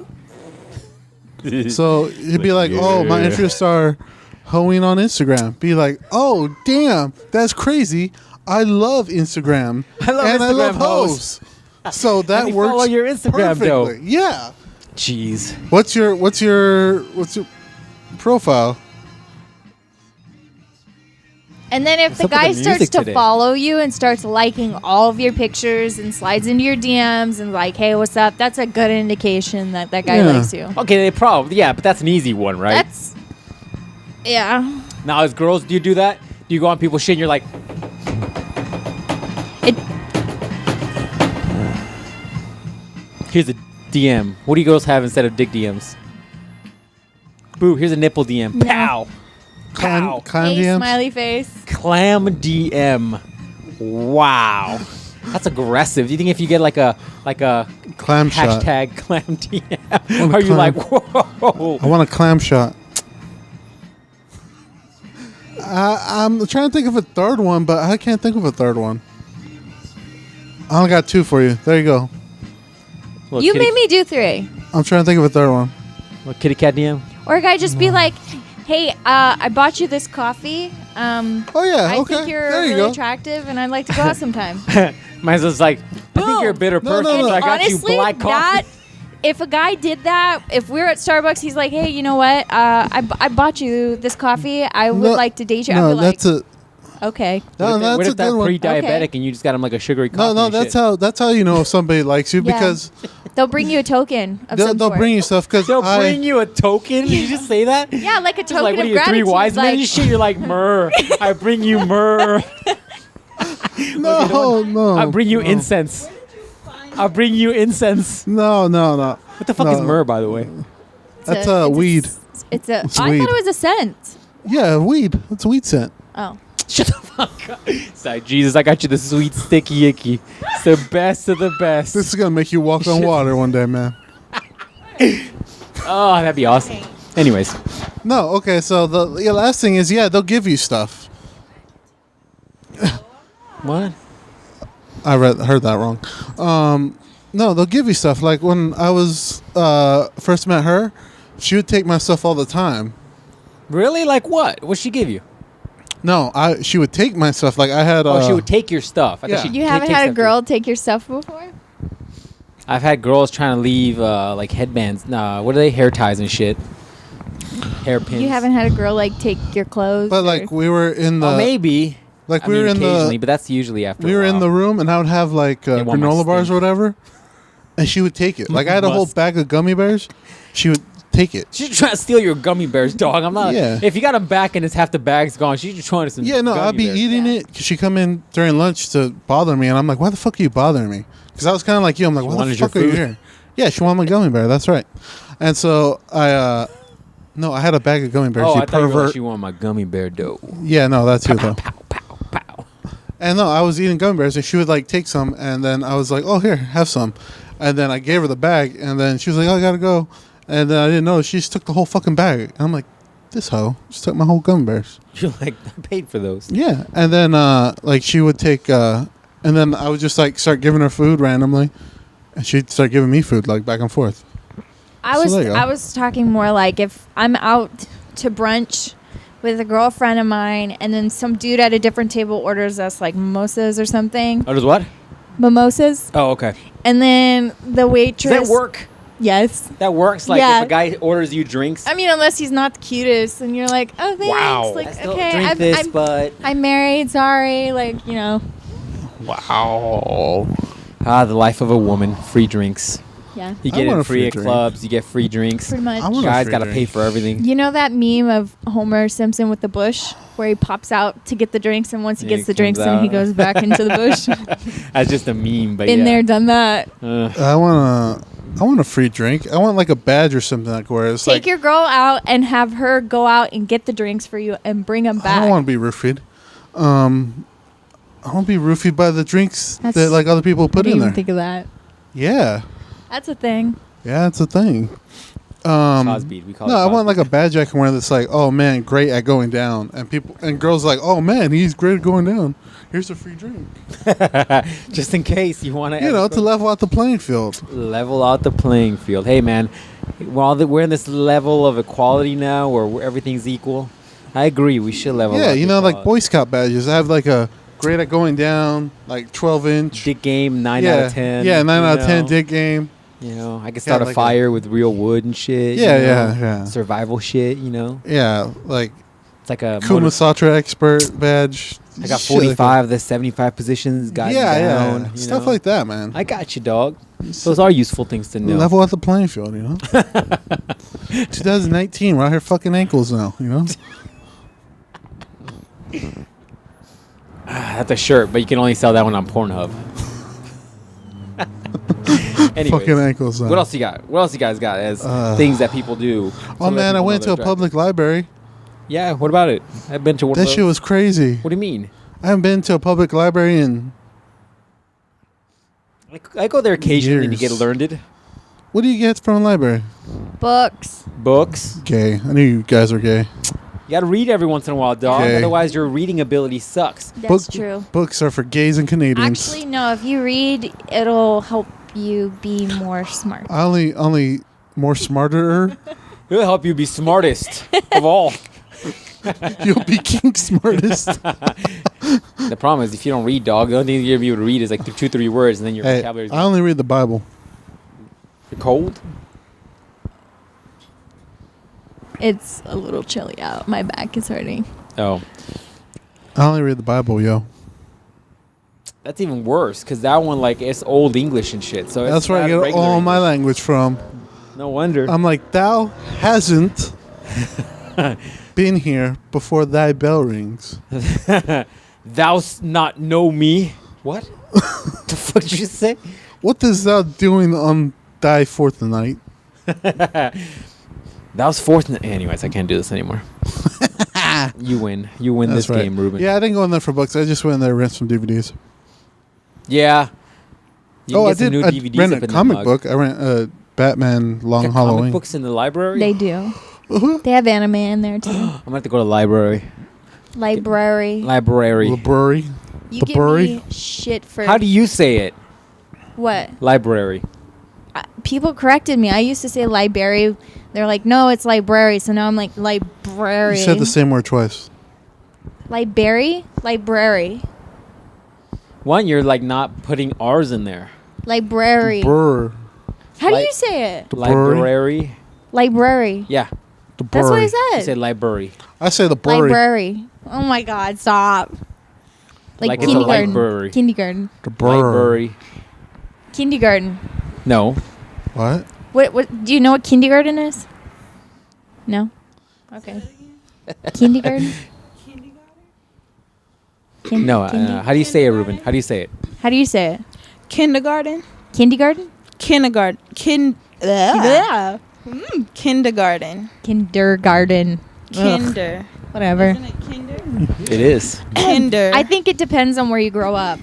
So he'd be like, oh, my Yeah. interests are hoeing on Instagram. Be like, oh, damn, that's crazy. I love Instagram. I love and I Instagram love hoes. hoes. So that me works. follow your Instagram, though. perfectly. Yeah. Jeez. What's your profile? And then if What's the up with guy the starts music to today? follow you and starts liking all of your pictures and slides into your DMs and like, hey, what's up? That's a good indication that that guy Yeah. likes you. Okay, they probably but that's an easy one, right? That's yeah. Now, as girls, do you do that? Do you go on people's shit and you're like, It here's a DM. What do you girls have instead of dick DMs? Boo, here's a nipple DM. No. Pow. Pow. Clam Hey, DMs? smiley face. Clam DM. Wow. That's aggressive. Do you think if you get like a Clam shot. hashtag clam DM, Want a are you clam. like, whoa? I want a clam shot. I'm trying to think of a third one, but I can't think of a third one. I only got 2 for you. There you go. Little You kitty, made me do 3. I'm trying to think of a third one. little kitty cat DM. Or a guy just be like, hey, I bought you this coffee. Oh yeah, I okay. think you're there you really go. attractive, and I'd like to go out sometime. Mine's just like, I think you're a bitter No, person, no, no. so I got Honestly, you black coffee. that if a guy did that, if we're at Starbucks, he's like, hey, you know what? I bought you this coffee. I would No, like to date you. No, I'd be like, that's a okay. no, what that's if a that good one. pre-diabetic Okay. and you just got him like a sugary No, coffee? no, and that's how you know if somebody likes you Yeah. because They'll bring you a token of some they'll sort. bring you stuff because They'll bring you a token. Did you just say that? Yeah, like a Just token like, what are of you, gratitude. 3 wise men like, and shit? You're like, myrrh. I bring you myrrh. no. I bring you no. incense. I bring you incense. No. What the fuck No. is myrrh, by the way? That's a weed. It's a. It's I weed. thought it was a scent. Yeah, weed. It's weed scent. Oh. Shut the fuck up. It's like, Jesus, I got you the sweet sticky icky. It's the best of the best. This is gonna make you walk on Shit. water one day, man. Oh, that'd be awesome. Anyways, No, okay. So the last thing is, they'll give you stuff. what? I heard that wrong. No, they'll give you stuff. Like when I was first met her, she would take my stuff all the time. Really? Like what? What'd she give you? No, she would take my stuff. Like I had. Oh, she would take your stuff. I yeah. thought she'd You take haven't had a stuff girl take your stuff before? I've had girls trying to leave like headbands. Nah, what are they? Hair ties and shit. Hairpins. You haven't had a girl like take your clothes? But or- like we were in the. Oh, maybe. Like I we mean, were in occasionally, the. but that's usually after. We a were in while. the room, and I would have like They want my granola bars or stink. whatever, and she would take it. Like I had a whole Must. bag of gummy bears. She would take it. She's trying to steal your gummy bears, dog. I'm not. Yeah. If you got them back and it's half the bag's gone, she's just trying to some. Yeah, no, gummy I'd be bears. eating Yeah. it because she come in during lunch to bother me, and I'm like, why the fuck are you bothering me? Because I was kind of like you. I'm like, why the wanted your fuck are you food? here? Yeah, she wanted my gummy bear. That's right. And so I had a bag of gummy bears. Oh, you I thought you were pervert. like, she wanted my gummy bear dough. Yeah, no, that's you though. Pow, pow, pow. And no, I was eating gummy bears, and she would like take some, and then I was like, oh, here, have some. And then I gave her the bag, and then she was like, oh, I gotta go. And then I didn't know she just took the whole fucking bag. And I'm like, this hoe just took my whole gummy bears. You're like, I paid for those. Yeah, and then like she would take, and then I would just like start giving her food randomly, and she'd start giving me food like back and forth. So there you go. I was talking more like if I'm out to brunch with a girlfriend of mine, and then some dude at a different table orders us like mimosas or something. Oh, does what? Mimosas, Oh, okay. and then the waitress. Does that work? Yes. That works. Like Yeah. if a guy orders you drinks. I mean, unless he's not the cutest, and you're like, oh, thanks. Wow. Like, I still okay, drink this, but I'm married. Sorry. Like, you know. wow. Ah, the life of a woman. Free drinks. Yeah. You I get want in a free free at drink. clubs. You get free drinks. Pretty much. I want a Guys free got to pay drink. for everything. You know that meme of Homer Simpson with the bush where he pops out to get the drinks, and once he Yeah, gets he the drinks, comes then he out. goes back into the bush. That's just a meme, but Been yeah. there, done that. I want a free drink. I want like a badge or something like where it's Take like your girl out and have her go out and get the drinks for you and bring them I back. don't want to be roofied. I want to be roofied by the drinks That's- that like other people I put didn't in even there. think of that. Yeah, That's a thing. yeah, it's a thing. Cosby. We call No, it I want Cosby. like a badge I can wear that's like, oh man, great at going down, and people and girls like, oh man, he's great at going down. Here's a free drink. Just in case you want to. You know, to level out the playing field. level out the playing field. Hey, man, while we're in this level of equality now where everything's equal, I agree. We should level Yeah, out you the know, like equality. Boy Scout badges. I have like a great at going down, like 12-inch. Dick game, 9 yeah, out of 10. Yeah, 9 out of 10 know? dick game. You know, I can start a like fire with real wood and shit. Yeah, you know? yeah. Survival shit, you know. Yeah, like It's like a Kuma Satra expert badge. I got Shit like 45 the 75 positions. that. Got Yeah, down, yeah. you Stuff know? like that, man. I got you, dog. Those are useful things to know. Level out the playing field, you know. 2019, we're out here fucking ankles now, you know. That's a shirt, but you can only sell that one on Pornhub. Anyways, Fucking ankles. what else you got? What else you guys got as things that people do? Oh so that man, I people went know to a they're public library. Yeah, what about it? I've been to one That of those. shit was crazy. What do you mean? I haven't been to a public library in. I go there occasionally to get Years. learned. What do you get from a library? Books. Books. Gay. I knew you guys were gay. You gotta read every once in a while, dog. Okay. Otherwise, your reading ability sucks. That's true. Books are for gays and Canadians. Actually, no. If you read, it'll help you be more smart. I only more smarter. It'll help you be smartest of all. You'll be king smartest. The problem is, if you don't read, dog, the only thing you're gonna be able to read is like 2-3 words, and then your Hey, vocabulary's I only read the Bible. cold. It's a little chilly out. My back is hurting. Oh, I only read the Bible, yo. that's even worse because that one, like, it's old English and shit. So That's it's where I not get regular all my English. language from. No wonder. I'm like, thou hasn't been here before thy bell rings. Thou's not know me. What? The fuck did you say? What does thou doing on thy fourth night? That was fourth. Anyways, I can't do this anymore. You win. You win That's this right. game, Ruben. Yeah, I didn't go in there for books. I just went in there to rent some DVDs. Yeah. You can I get some did. new I DVDs rent up a in the comic mug. book. I rent Batman Long Got Halloween. comic books in the library? They do. Uh-huh. They have anime in there too. I'm going to have to go to the library. Library. Library. Library. You the give bury? me shit for How do you say it? what? Library. People corrected me. I used to say library. They're like, no, it's library. So now I'm like library. You said the same word twice. Library. Library. One, you're like not putting R's in there. Library. Burr. How do Li- you say it? Library. Library. Yeah. The That's what I bury. You said. said library. I say the bury. Library. Oh my God! Stop. Like it's a kindergarten. library. Kindergarten. The burr. Library. Kindergarten. No. What? What? Do you know what kindergarten is? No. Okay. Kindergarten. No. How do you say it, Ruben? How do you say it? How do you say it? Kindergarten. Kindergarten. Kindergarten. Yeah. Kindergarten. Kindergarten. Kinder. Whatever. Isn't it kinder? It is. Kinder. I think it depends on where you grow up.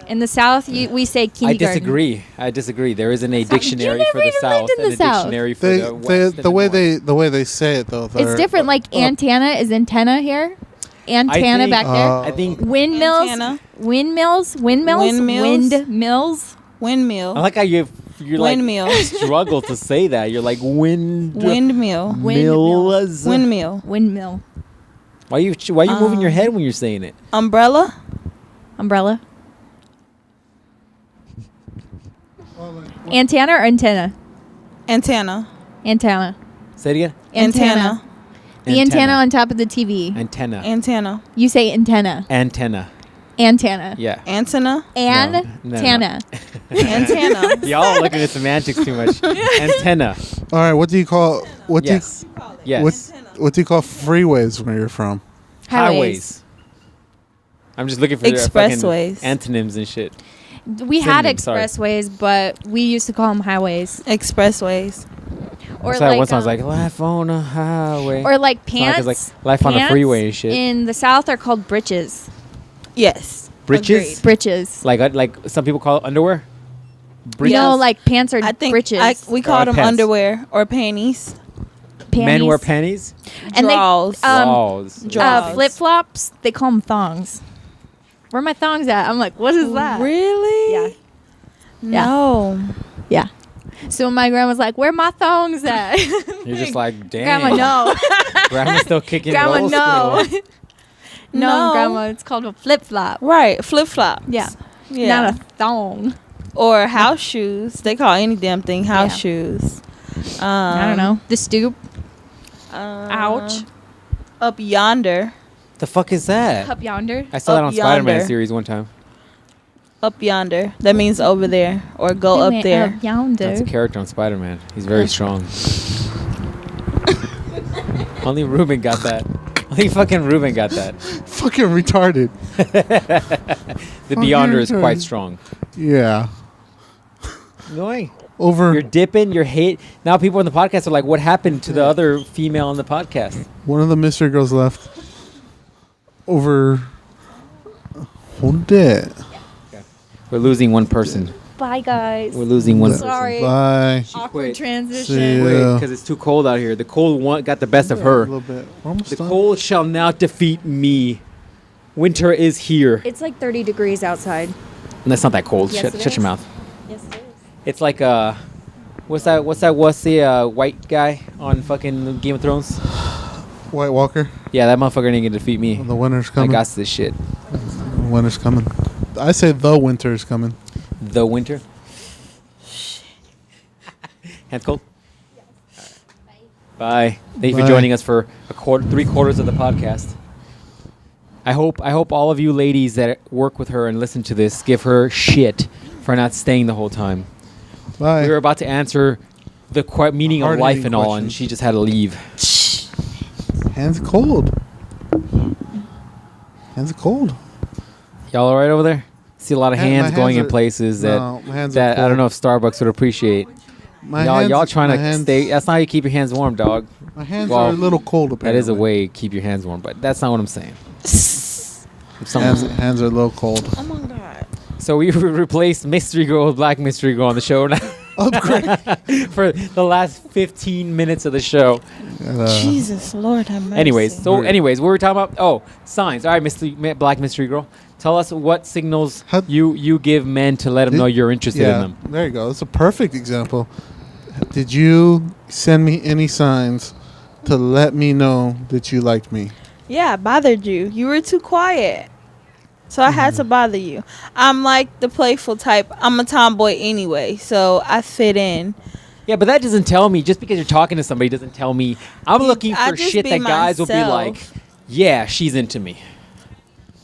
In the South, we say kindergarten. I disagree. There isn't a You dictionary never for the even South lived in and the a South. dictionary for They, the West. and the way they say it though. It's different. Like antenna is antenna here. Antenna think- back there. I think Windmills. Antenna. Windmills. Windmills. Windmills. Windmills. Windmill. I like how you're like Windmill. struggle to say that. You're like Windmill. mills. Windmill. Windmill. Why you moving your head when you're saying it? Umbrella. Umbrella. Antenna or antenna? Antenna. Antenna. Say it again. Antenna. The antenna on top of the TV. Antenna. Antenna. You say antenna. Antenna. Antenna. Yeah. Antenna. Antenna. Antenna. Y'all looking at semantics too much. Antenna. All right. What do you call? What Yes. do you, Yes. what do you call freeways where you're from? Highways. I'm just looking for Expressways. fucking antonyms and shit. We had Synonym, sorry. expressways, but we used to call them highways. Expressways. Or That's why like one song's like life on a highway. or like It's not 'cause, pants. like life on a Pants freeway and shit. In the South, are called breeches. Yes. Britches? Breeches. Like some people call it underwear. You know, like pants are I think breeches. we called them pants. underwear or panties. Men wear panties. panties. And they- Draws. Draws. Draws. Flip flops. They call them thongs. Where are my thongs at? I'm like, what is that? Really? Yeah. No. Yeah. So my grandma's like, where my thongs at? You're just like, damn. Grandma, no. Grandma's still kicking Grandma, it old no. school. No, grandma, it's called a flip flop. Right. Flip flops. Yeah. Yeah. Not a thong. Or house shoes. They call any damn thing house Yeah. shoes. I don't know. The stoop. Ouch. Up yonder. The fuck is that? Up yonder. I saw that Up on Spider-Man yonder. series one time. Up yonder. That means over there or go They up went there. Up yonder. That's a character on Spider-Man. He's very strong. Only Ruben got that. Only fucking Ruben got that. Fucking retarded. The Beyonder is quite strong. Yeah. Going. over You're dipping. You're hate. Now people on the podcast are like, "What happened to the other female on the podcast?" one of the mystery girls left over. Hold it. We're losing one person. Bye, guys. We're losing one person. Sorry. Bye. Awkward quit. See transition. ya. Wait, because it's too cold out here. The cold one got the best of A her. little bit. We're almost The done. cold shall not defeat me. Winter is here. It's like 30 degrees outside. And that's not that cold. Yes, Shut it your is. mouth. Yes, it is. It's like what's the white guy on fucking Game of Thrones? White Walker. Yeah, that motherfucker ain't gonna defeat me. The winter's I coming. got this shit. The winter's coming. I say the winter's coming. The winter. Hands cold. Bye. Thank you for Bye. joining us for 3/4 of the podcast. I hope all of you ladies that work with her and listen to this give her shit for not staying the whole time. Bye. We were about to answer the meaning of life Hard-hitting and all, and questions. she just had to leave. Hands cold. Hands cold. Y'all all right over there? See a lot of My hands going hands in are- places that No, my hands are that I don't cold. know if Starbucks would appreciate. Y'all trying to stay. That's not how you keep your hands warm, dog. My hands Well, are a little cold. Apparently. That is a way to keep your hands warm, but that's not what I'm saying. Hands are a little cold. Oh my god. So we replaced Mystery Girl with Black Mystery Girl on the show now Upgrade. for the last 15 minutes of the show. Jesus, Lord have mercy. Anyways, Right. what were we talking about? Oh, signs. All right, Black Mystery Girl. Tell us what signals How- you give men to let them know you're interested in them. There you go. That's a perfect example. Did you send me any signs to let me know that you liked me? Yeah, I bothered you. You were too quiet. So I had to bother you. I'm like the playful type. I'm a tomboy anyway, so I fit in. Yeah, but that doesn't tell me, just because you're talking to somebody doesn't tell me. I'm looking I for just shit be that guys will be myself. like, yeah, she's into me.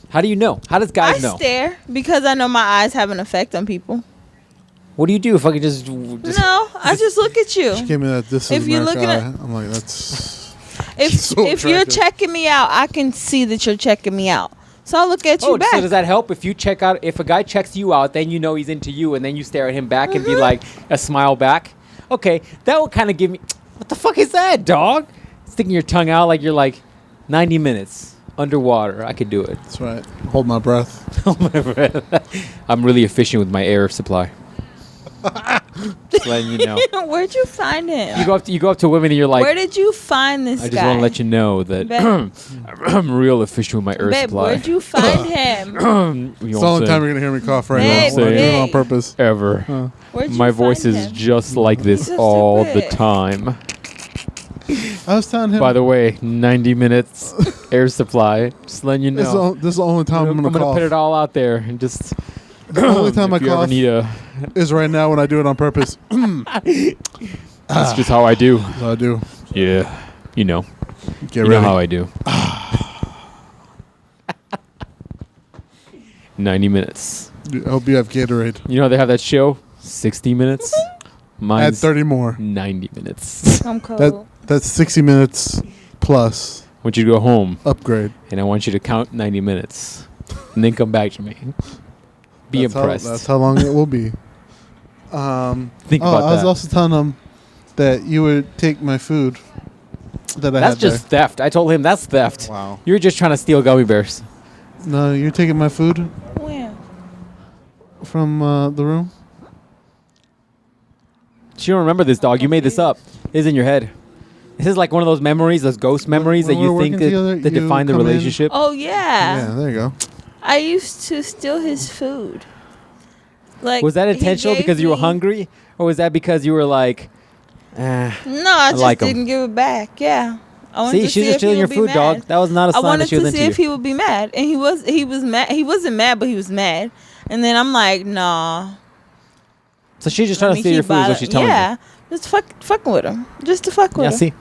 How do you know? How does guys I know? stare because I know my eyes have an effect on people. What do you do if I could just No, I just look at you. She gave me that. This If is you're America. looking at- I'm like, that's. If so if you're attractive. checking me out, I can see that you're checking me out. So I'll look at you Oh, back. so does that help if you check out? If a guy checks you out, then you know he's into you, and then you stare at him back and be like a smile back. Okay, that will kind of give me. What the fuck is that, dog? Sticking your tongue out like you're like 90 minutes underwater. I could do it. That's right. Hold my breath. Hold my breath. I'm really efficient with my air supply. Just letting you know. Where'd you find him? You go up to women and you're like, Where did you find this I just guy? want to let you know that Babe. I'm real efficient with my air Babe, supply. where'd you find him? You It's know the what only I'm time saying? you're gonna hear me cough right Hey, now. When I do it hey. on purpose. Ever. Where'd you My find voice is him? just like this He's so all the stupid. time. I was telling him. By the way, 90 minutes air supply. Just letting you this, know. this is the only time I'm I'm gonna gonna cough. put it all out there and just. The only time if I you ever cough need a, is right now when I do it on purpose. that's just how I do. So I do. Yeah, you know. Get You ready. know how I do. 90 minutes. I hope you have Gatorade. You know they have that show, 60 minutes. Add Mine's 30 more. 90 minutes. I'm cold. That's 60 minutes plus I want you to go home upgrade. and I want you to count 90 minutes and then come back to me. Be That's impressed. That's how long it will be. Think I about was that. also telling him that you would take my food that I That's had just theft. I told him that's theft. there. Wow. You're just trying to steal gummy bears. No, you're taking my food Where? from the room? You don't remember this, dog. You made this up. It's in your head. This is like one of those memories, those ghost memories when that you we're think working together, that you define the come in. relationship. Oh yeah. Yeah, there you go. I used to steal his food. Like Was that he intentional gave because you were me- hungry? Or was that because you were like, No, I just like 'em. didn't give it back. Yeah. I wanted see, to she's see just if he stealing your would be food, mad. dog. That was not a I sign that wanted she was to into see if you. he would be mad, and he was mad. He wasn't mad, but he was mad. And then I'm like, nah. So she's just trying to Let me steal your keep food is what bother- she's telling yeah, just fucking with him, just to fuck you. with Yeah, him. see?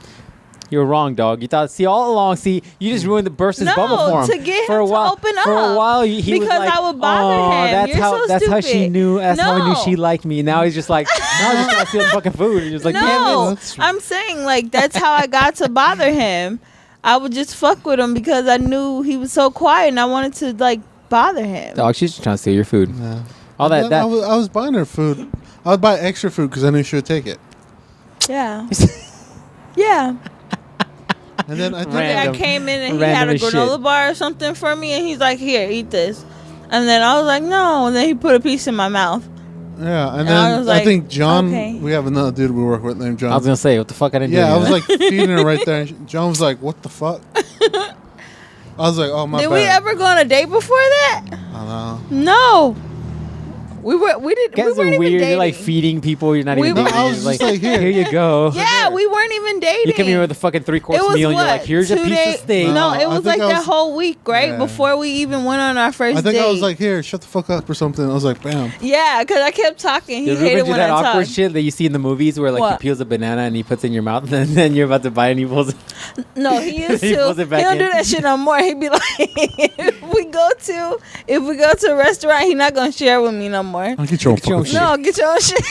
You were wrong, dog. You thought, see, all along, see, you just ruined the burst his No, bubble for him. to get for him a to while, open For a up. while, he was Because like, I would bother "Oh, him. That's You're how, so that's how she stupid." knew. That's how I knew No. she liked me. And now he's just like, now I'm just trying to steal the fucking food. And you're just like, damn No, it. That's- I'm saying like that's how I got to bother him. I would just fuck with him because I knew he was so quiet, and I wanted to like bother him. Dog, she's just trying to steal your food. Yeah. All that, I was buying her food. I would buy extra food because I knew she would take it. Yeah. Yeah. And then I think One day I Random. came in and he Random had a as shit. granola bar or something for me, and he's like, "Here, eat this." And then I was like, "No." And then he put a piece in my mouth. yeah, and And then I was like, I think John. okay. We have another dude we work with named John. I was gonna say, what the fuck? I didn't. yeah, do I any was of like feeding her right there. And John was like, "What the fuck?" I was like, "Oh my Did bad." we ever go on a date before that? I don't know. No. We that. weren't Guys are even weird. dating. You're like feeding people. You're not We even were- dating. I was You're just like, here. here you go. Yeah, we weren't even dating. You come here with a fucking 3-course It was meal. And you're what, like, here's a 2 piece days? of steak. No, No, I it was think like I that was- whole week, right? Yeah. Before we even went on our first I think date. I was like, "Here, shut the fuck up" or something. I was like, "Bam." Yeah, because I kept talking. He Did hated Ruben do when that I awkward talked. shit that you see in the movies where like What? he peels a banana and he puts it in your mouth and then you're about to bite and he pulls it? No, he used He to. pulls He it back don't in. do that shit no more. He'd be like, if we go to a restaurant, he not gonna share with me no more. I'll get your own Get your own fucking shit. shit. No, get your own shit.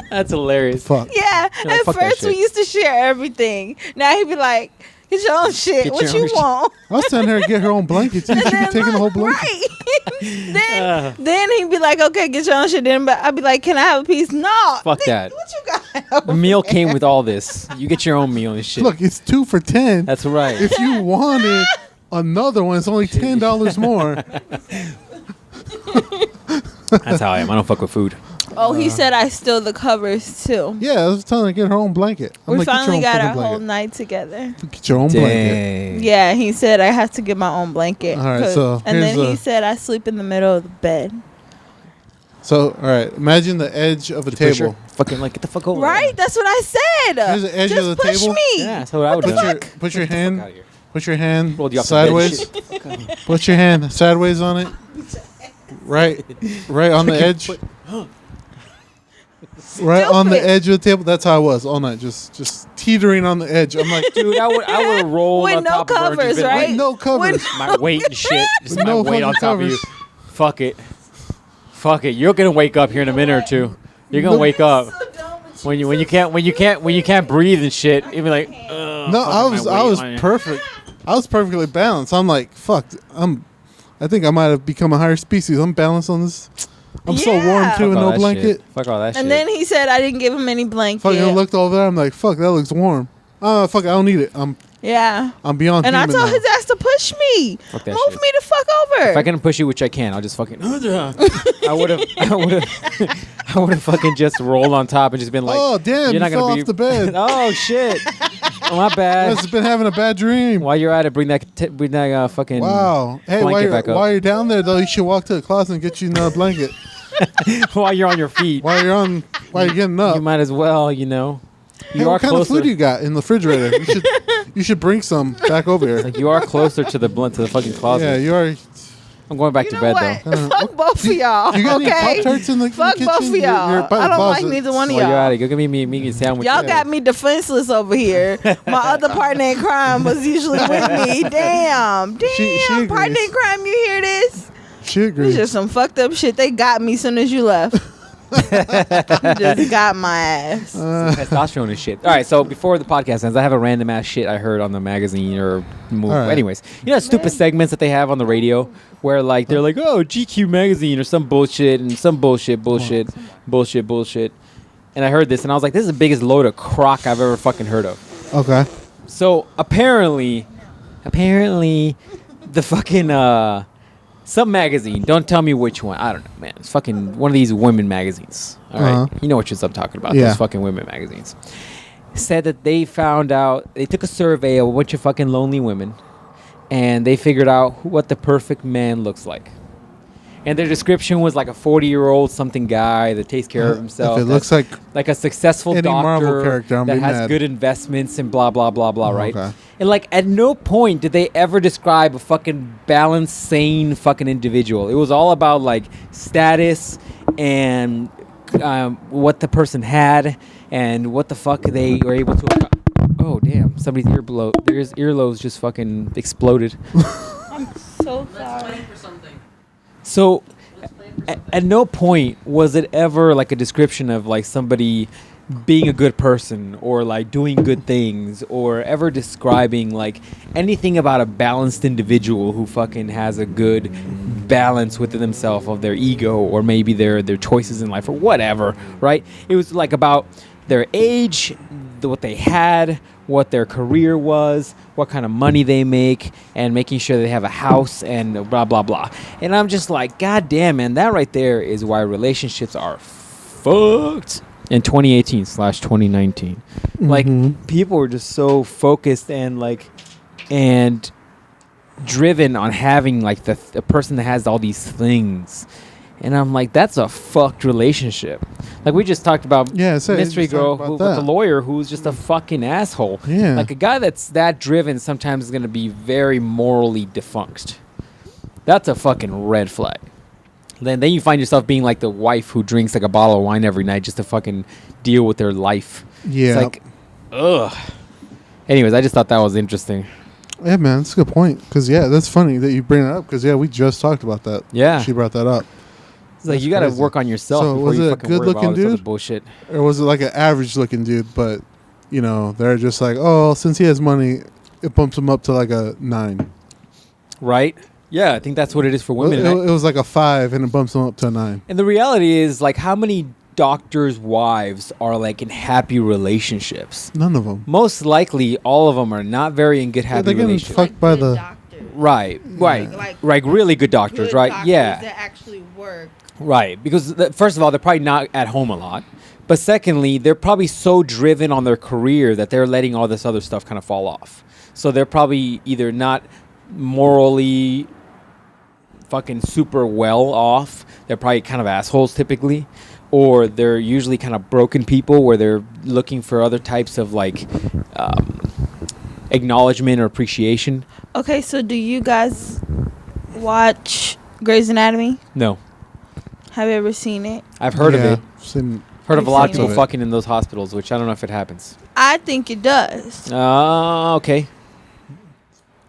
That's hilarious. Fuck. Yeah. You're like, At fuck that first we shit. used to share everything. Now he'd be like, get your own shit. Get What your you own shit. want? I was telling her to get her own blanket too. She be Then, taking the whole look, blanket. right. then he'd be like, okay, get your own shit. Then I'd be like, can I have a piece? No. Fuck that. What you got? The meal came with all this. You get your own meal and shit. Look, it's 2 for $10. That's right. If you wanted another one, it's only $10 more. That's how I am. I don't fuck with food. Oh, he said I steal the covers too. Yeah, I was telling her to get her own blanket. I'm We like, get your finally own got fucking our whole blanket. night together. Get your own blanket. Dang. Yeah, he said I have to get my own blanket. All right, 'cause- so and then here's he a- said I sleep in the middle of the bed. So, all right, imagine the edge of a table. Fucking like, get the fuck over. Right? That's what I said. Here's the edge Just of the push table. me. Yeah, that's what I would Put do. your put your hand Out of here. put your hand Rolled you off the bed and sideways. shit. Put your hand sideways on it. Right on the edge. Right on the Stupid. edge of the table. That's how I was all night, just teetering on the edge. I'm like, Dude, I would have rolled With on no top of her and just covers, been like, right? no covers. With- my weight and shit. Just With my no weight on fucking top of you. covers. Fuck it. Fuck it. You're gonna wake up here in a minute or two. You're gonna No. wake up when you can't breathe and shit. You'll be like, ugh, No, fucking I my was weight on you. perfect. I was perfectly balanced. I'm like, fuck. I think I might have become a higher species. I'm balanced on this. I'm so warm Yeah. too, with Fuck all no that blanket. shit. Fuck all that shit. And then he said I didn't give him any blanket. Fucking looked over there. I'm like, fuck, that looks warm. Fuck, I don't need it. Yeah. I'm beyond And I human told now. his ass to push me. Fuck that Move shit. me the fuck over. If I can push you, which I can, I'll just fucking. I would have fucking just rolled on top and just been like, Oh, damn, you're you not fell gonna be off the bed. Oh shit! Oh, my I bad. must have been having a bad dream. While you're at it, bring that fucking. Wow. Hey, blanket back up. while you're down there, though, you should walk to the closet and get you another blanket. While you're on your feet, while you're getting up. you might as well, you know. Hey, You are what kind of closer. food you got in the refrigerator? You should bring some back over here. Like you are closer to the fucking closet. Yeah, you are. I'm going back You to know bed what? though. Fuck both of y'all. You got any Okay. Pop-Tarts in the Fuck kitchen? both of You're y'all. by the I don't like closet. neither one of While you're at y'all. it, go get me a sandwich. Y'all got me defenseless over here. My other partner in crime was usually with me. Damn. She agrees. Partner in crime, you hear this? She It's agrees. just some fucked up shit. They got me as soon as you left. You just got my ass. testosterone and shit. All right, so before the podcast ends, I have a random ass shit I heard on the magazine or movie. All right. Anyways, you know, stupid segments that they have on the radio where like they're like, oh, GQ magazine or some bullshit and some bullshit. And I heard this and I was like, this is the biggest load of crock I've ever fucking heard of. Okay. So apparently, the fucking some magazine. Don't tell me which one. I don't know, man. It's fucking one of these women magazines. All right, Uh-huh. you know what I'm talking about. Yeah. Those fucking women magazines. Said that they found out. They took a survey of a bunch of fucking lonely women, and they figured out what the perfect man looks like. And their description was like a 40-year-old something guy that takes care of himself. If it looks like like a successful any doctor Marvel character, I'm that be has mad. good investments and blah blah blah blah, Oh, right? okay. And like at no point did they ever describe a fucking balanced, sane fucking individual. It was all about like status and what the person had and what the fuck they were able to. Oh damn! Somebody's earlobes just fucking exploded. So sorry. So, at no point was it ever like a description of like somebody being a good person or like doing good things or ever describing like anything about a balanced individual who fucking has a good balance within themselves of their ego or maybe their choices in life or whatever, right? It was like about their age, what they had, what their career was, what kind of money they make, and making sure they have a house and blah, blah, blah. And I'm just like, God damn, man, that right there is why relationships are fucked in 2018/2019. Like, people were just so focused and driven on having like the person that has all these things. And I'm like, that's a fucked relationship. Like we just talked about Mystery Girl with the lawyer who's just a fucking asshole. Yeah. Like a guy that's that driven sometimes is going to be very morally defunct. That's a fucking red flag. Then you find yourself being like the wife who drinks like a bottle of wine every night just to fucking deal with their life. Yeah. It's like, ugh. Anyways, I just thought that was interesting. Yeah, man, that's a good point. Because, that's funny that you bring it up. Because, we just talked about that. Yeah. She brought that up. It's like, you got to work on yourself So before was you it a fucking worry about all good-looking this other dude? bullshit. Or was it like an average-looking dude, but, they're just like, oh, since he has money, it bumps him up to like a 9. Right? Yeah, I think that's what it is for women. It was like a 5, and it bumps him up to a 9. And the reality is, like, how many doctors' wives are, like, in happy relationships? None of them. Most likely, all of them are not very in good, happy they're getting relationships. fucked by the... Right. Like really good doctors, good right? doctors Yeah. that actually work. Right. Because, first of all, they're probably not at home a lot. But secondly, they're probably so driven on their career that they're letting all this other stuff kind of fall off. So they're probably either not morally fucking super well off. They're probably kind of assholes typically. Or they're usually kind of broken people where they're looking for other types of like acknowledgement or appreciation. Okay, so do you guys watch Grey's Anatomy? No. Have you ever seen it? I've heard of it. Heard of a lot of I've seen people it. fucking in those hospitals, which I don't know if it happens. I think it does. Okay.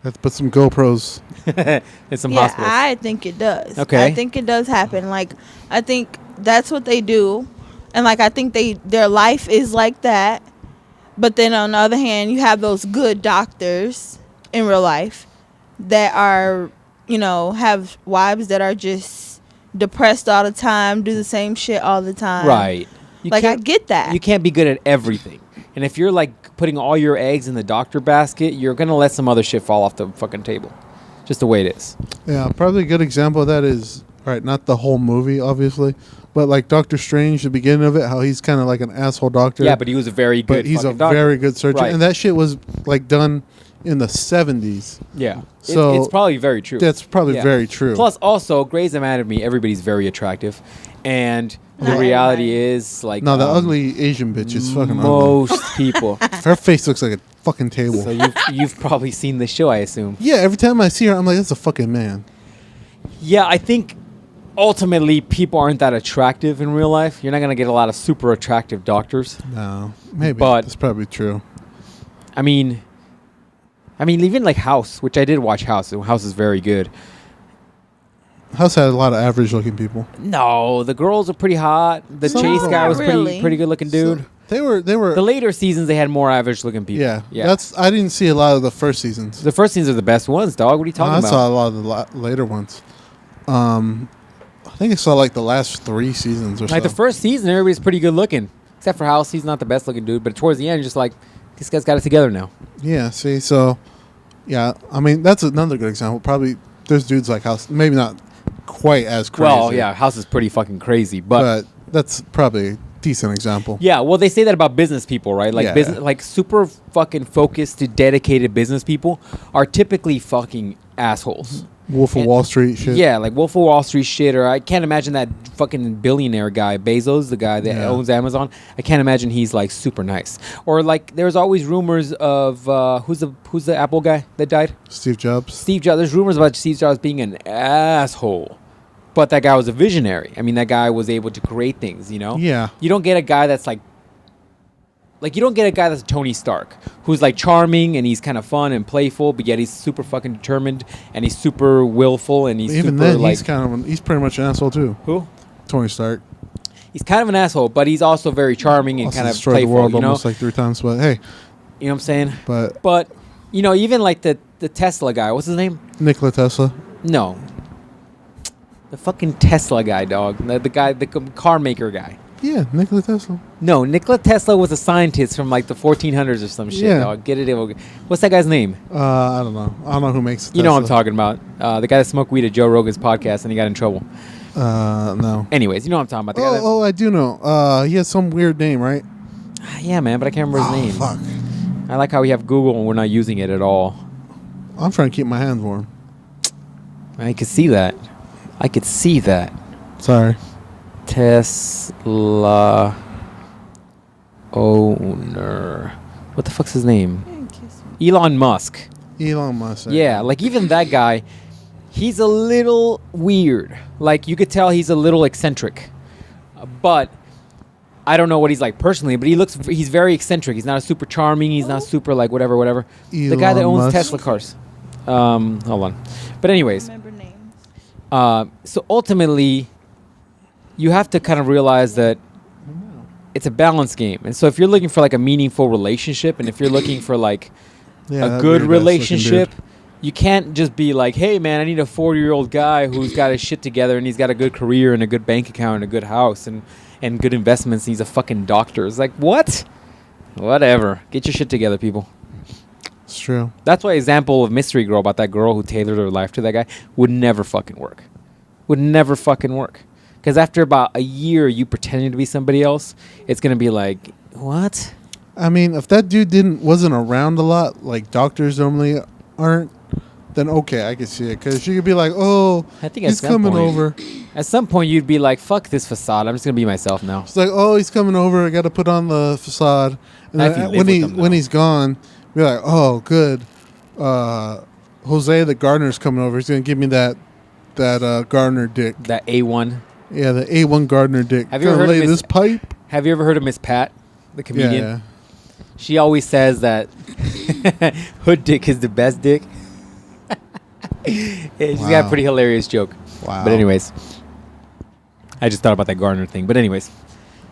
Have to put some GoPros. In some Yeah, hospitals. I think it does. Okay. I think it does happen. Like, I think that's what they do. And, like, I think their life is like that. But then, on the other hand, you have those good doctors in real life that are, have wives that are just depressed all the time, do the same shit all the time. Right. I get that. You can't be good at everything. And if you're, like, putting all your eggs in the doctor basket, you're going to let some other shit fall off the fucking table. Just the way it is. Yeah, probably a good example of that is, not the whole movie, obviously, but like Doctor Strange, the beginning of it, how he's kind of like an asshole doctor. Yeah, but he was a very good But he's a doctor. very good surgeon. Right. And that shit was like done in the 70s. Yeah. So it's probably very true. That's probably Yeah. very true. Plus, also, Grey's Anatomy, everybody's very attractive. And the Not reality everybody. is, like... no, the ugly Asian bitch is fucking ugly. most people. Her face looks like a fucking table. So you've probably seen the show, I assume. Yeah, every time I see her, I'm like, that's a fucking man. Yeah, I think ultimately people aren't that attractive in real life. You're not going to get a lot of super attractive doctors. No, maybe. But- That's probably true. I mean, even like House, which I did watch House. House is very good. House had a lot of average looking people. No, the girls are pretty hot. The Some Chase of guy them. was Not really. pretty good looking dude. So they were. The later seasons, they had more average looking people. Yeah. I didn't see a lot of the first seasons. The first seasons are the best ones, dog. What are you talking I about? saw a lot of the later ones. I think I saw like the last 3 seasons or Like so. the first season, everybody's pretty good looking. Except for House, he's not the best looking dude. But towards the end, just like, this guy's got it together now. Yeah, see, so, yeah, I mean, that's another good example. Probably there's dudes like House, maybe not quite as crazy. Well, yeah, House is pretty fucking crazy. But that's probably a decent example. Yeah, well, they say that about business people, right? Like Yeah. business, like super fucking focused to dedicated business people are typically fucking assholes. Wolf of And- Wall Street shit. Yeah, like Wolf of Wall Street shit, or I can't imagine that fucking billionaire guy, Bezos, the guy that Yeah. owns Amazon. I can't imagine he's like super nice. Or like, there's always rumors of who's the Apple guy that died? Steve Jobs. Steve Jobs. There's rumors about Steve Jobs being an asshole, but that guy was a visionary. I mean, that guy was able to create things. You know. Yeah. You don't get a guy that's like you don't get a guy that's Tony Stark, who's like charming and he's kind of fun and playful, but yet he's super fucking determined and he's super willful and he's Even super then, like he's pretty much an asshole too. who? Tony Stark. He's kind of an asshole, but he's also very charming and Also kind of destroyed playful. the world You know, almost like 3 times, but hey, you know what I'm saying? but But you know, even like the Tesla guy. What's his name? Nikola Tesla. No. The fucking Tesla guy, dog. The guy, the car maker guy. Yeah, Nikola Tesla. No, Nikola Tesla was a scientist from like the 1400s or some shit, Yeah. dog. Get it? What's that guy's name? I don't know. I don't know who makes it. You know what I'm talking about. The guy that smoked weed at Joe Rogan's podcast and he got in trouble. No. Anyways, you know what I'm talking about. The guy Oh, I do know. He has some weird name, right? yeah, man, but I can't remember his name. Fuck. I like how we have Google and we're not using it at all. I'm trying to keep my hands warm. I could see that. Sorry. Tesla owner. What the fuck's his name? Elon Musk. Elon Musk. Yeah, like even that guy, he's a little weird. Like you could tell he's a little eccentric. But I don't know what he's like personally, but he's very eccentric. He's not a super charming, he's not super like whatever. The guy that Elon owns Musk. Tesla cars. Hold on. But anyways, Remember names. so ultimately you have to kind of realize that it's a balance game. And so if you're looking for like a meaningful relationship and if you're looking for like Yeah, a that good weird-ass looking relationship, dude. you can't just be like, hey man, I need a 40-year-old guy who's got his shit together and he's got a good career and a good bank account and a good house and good investments and he's a fucking doctor. It's like, what? Whatever. Get your shit together, people. It's true. That's why example of Mystery Girl about that girl who tailored her life to that guy would never fucking work. Would never fucking work. Because after about a year you pretending to be somebody else, it's going to be like, what? I mean, if that dude wasn't around a lot, like doctors normally aren't, then okay, I could see it. Because you could be like, oh, I think at he's some coming point- over. At some point you'd be like, fuck this facade. I'm just going to be myself now. It's like, oh, he's coming over. I got to put on the facade. And If you then live with them, when though. he's gone, you're like, oh, good. Jose the gardener's coming over. He's gonna give me that gardener dick. That A1. Yeah, the A1 gardener dick. Have you ever Gonna heard of lay Miss- this pipe? Have you ever heard of Miss Pat, the comedian? Yeah. She always says that hood dick is the best dick. She's got a Wow. pretty hilarious joke. Wow. But anyways, I just thought about that Gardner thing. But anyways,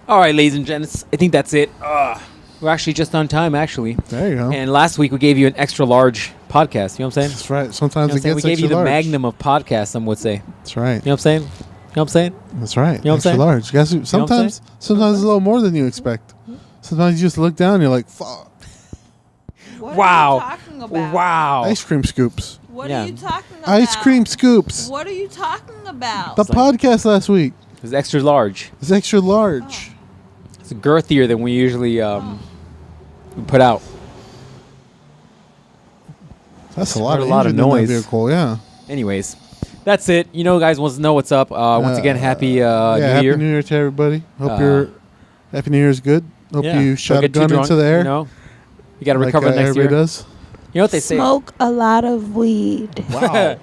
all right, ladies and gents, I think that's it. We're actually just on time, actually. There you go. And last week we gave you an extra large podcast. You know what I'm saying? That's right. Sometimes You know what I'm it saying? gets We gave you extra the large. magnum of podcasts, some would say. That's right. You know what I'm saying? You know what I'm saying? That's right. know what I'm extra saying? large. Guys, what I'm sometimes it's a little more than you expect. Sometimes you just look down and you're like, fuck. What Wow. are you talking about? Wow. Ice cream scoops. What Yeah. are you talking about? Ice cream scoops. What are you talking about? The like- podcast last week It was extra large. is extra large. It's girthier than we usually put out. That's a lot Heard of a lot of engine in that noise. vehicle, yeah. Anyways, that's it. You know, guys, wants to know what's up. Once again, happy New Happy Year. New Year to everybody. Hope Uh, your Happy New Year is good. Hope Yeah. you Don't shot a get too gun drunk, into the air. You know, you got to like, recover next year. everybody does. You know what they say? Smoke a lot of weed. Wow.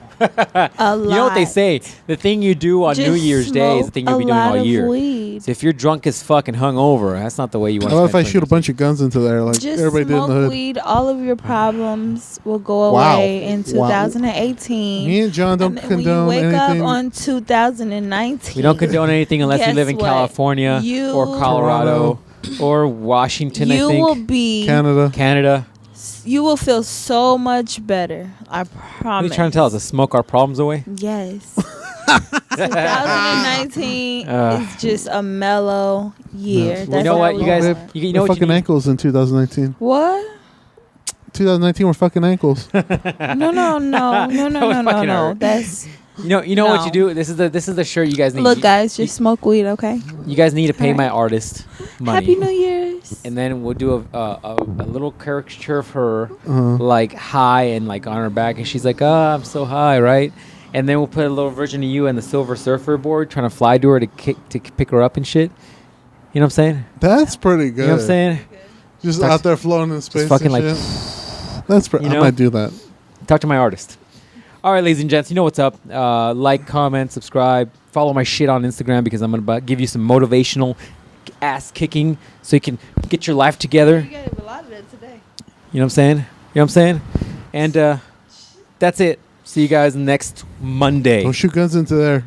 A lot. You know what they say? The thing you do on New Just Year's Day is the thing you'll be doing all year. Weed. So if you're drunk as fuck and hungover, that's not the way you want How to about if I shoot a bunch of guns into there like Just everybody did in the smoke hood? weed. All of your problems will go Wow. away in Wow. 2018. Me and John don't And when you condone wake anything. up on 2019, We don't condone anything unless you Guess live in what? California You- or Colorado or Washington, you I think. will be. Canada. You will feel so much better. I What promise. are you trying to tell us? To smoke our problems away? Yes. 2019 is just a mellow year. Yeah. You That's know all what? we You guys, want. you know we're what you fucking need? ankles in 2019. What? 2019, we're fucking ankles. No. fucking hurt. That's You know what No. you do. This is the shirt you guys need. look, You- guys. Just smoke weed, okay? You guys need to pay Alright. my artist money. Happy New Year's. And then we'll do a little caricature of her, Uh-huh. like high and like on her back, and she's like, "Oh, I'm so high, right?" And then we'll put a little version of you and the Silver Surfer board, trying to fly to her to pick her up and shit. You know what I'm saying? That's pretty good. You know what I'm saying? Just Talk- out there floating in space. fucking and like- shit. That's You I know? might do that. Talk to my artist. All right, ladies and gents, you know what's up. Like, comment, subscribe, follow my shit on Instagram because I'm gonna give you some motivational ass kicking so you can get your life together. gave a lot of that today. You know what I'm saying? You know what I'm saying? And that's it. See you guys next Monday. Don't shoot guns into there.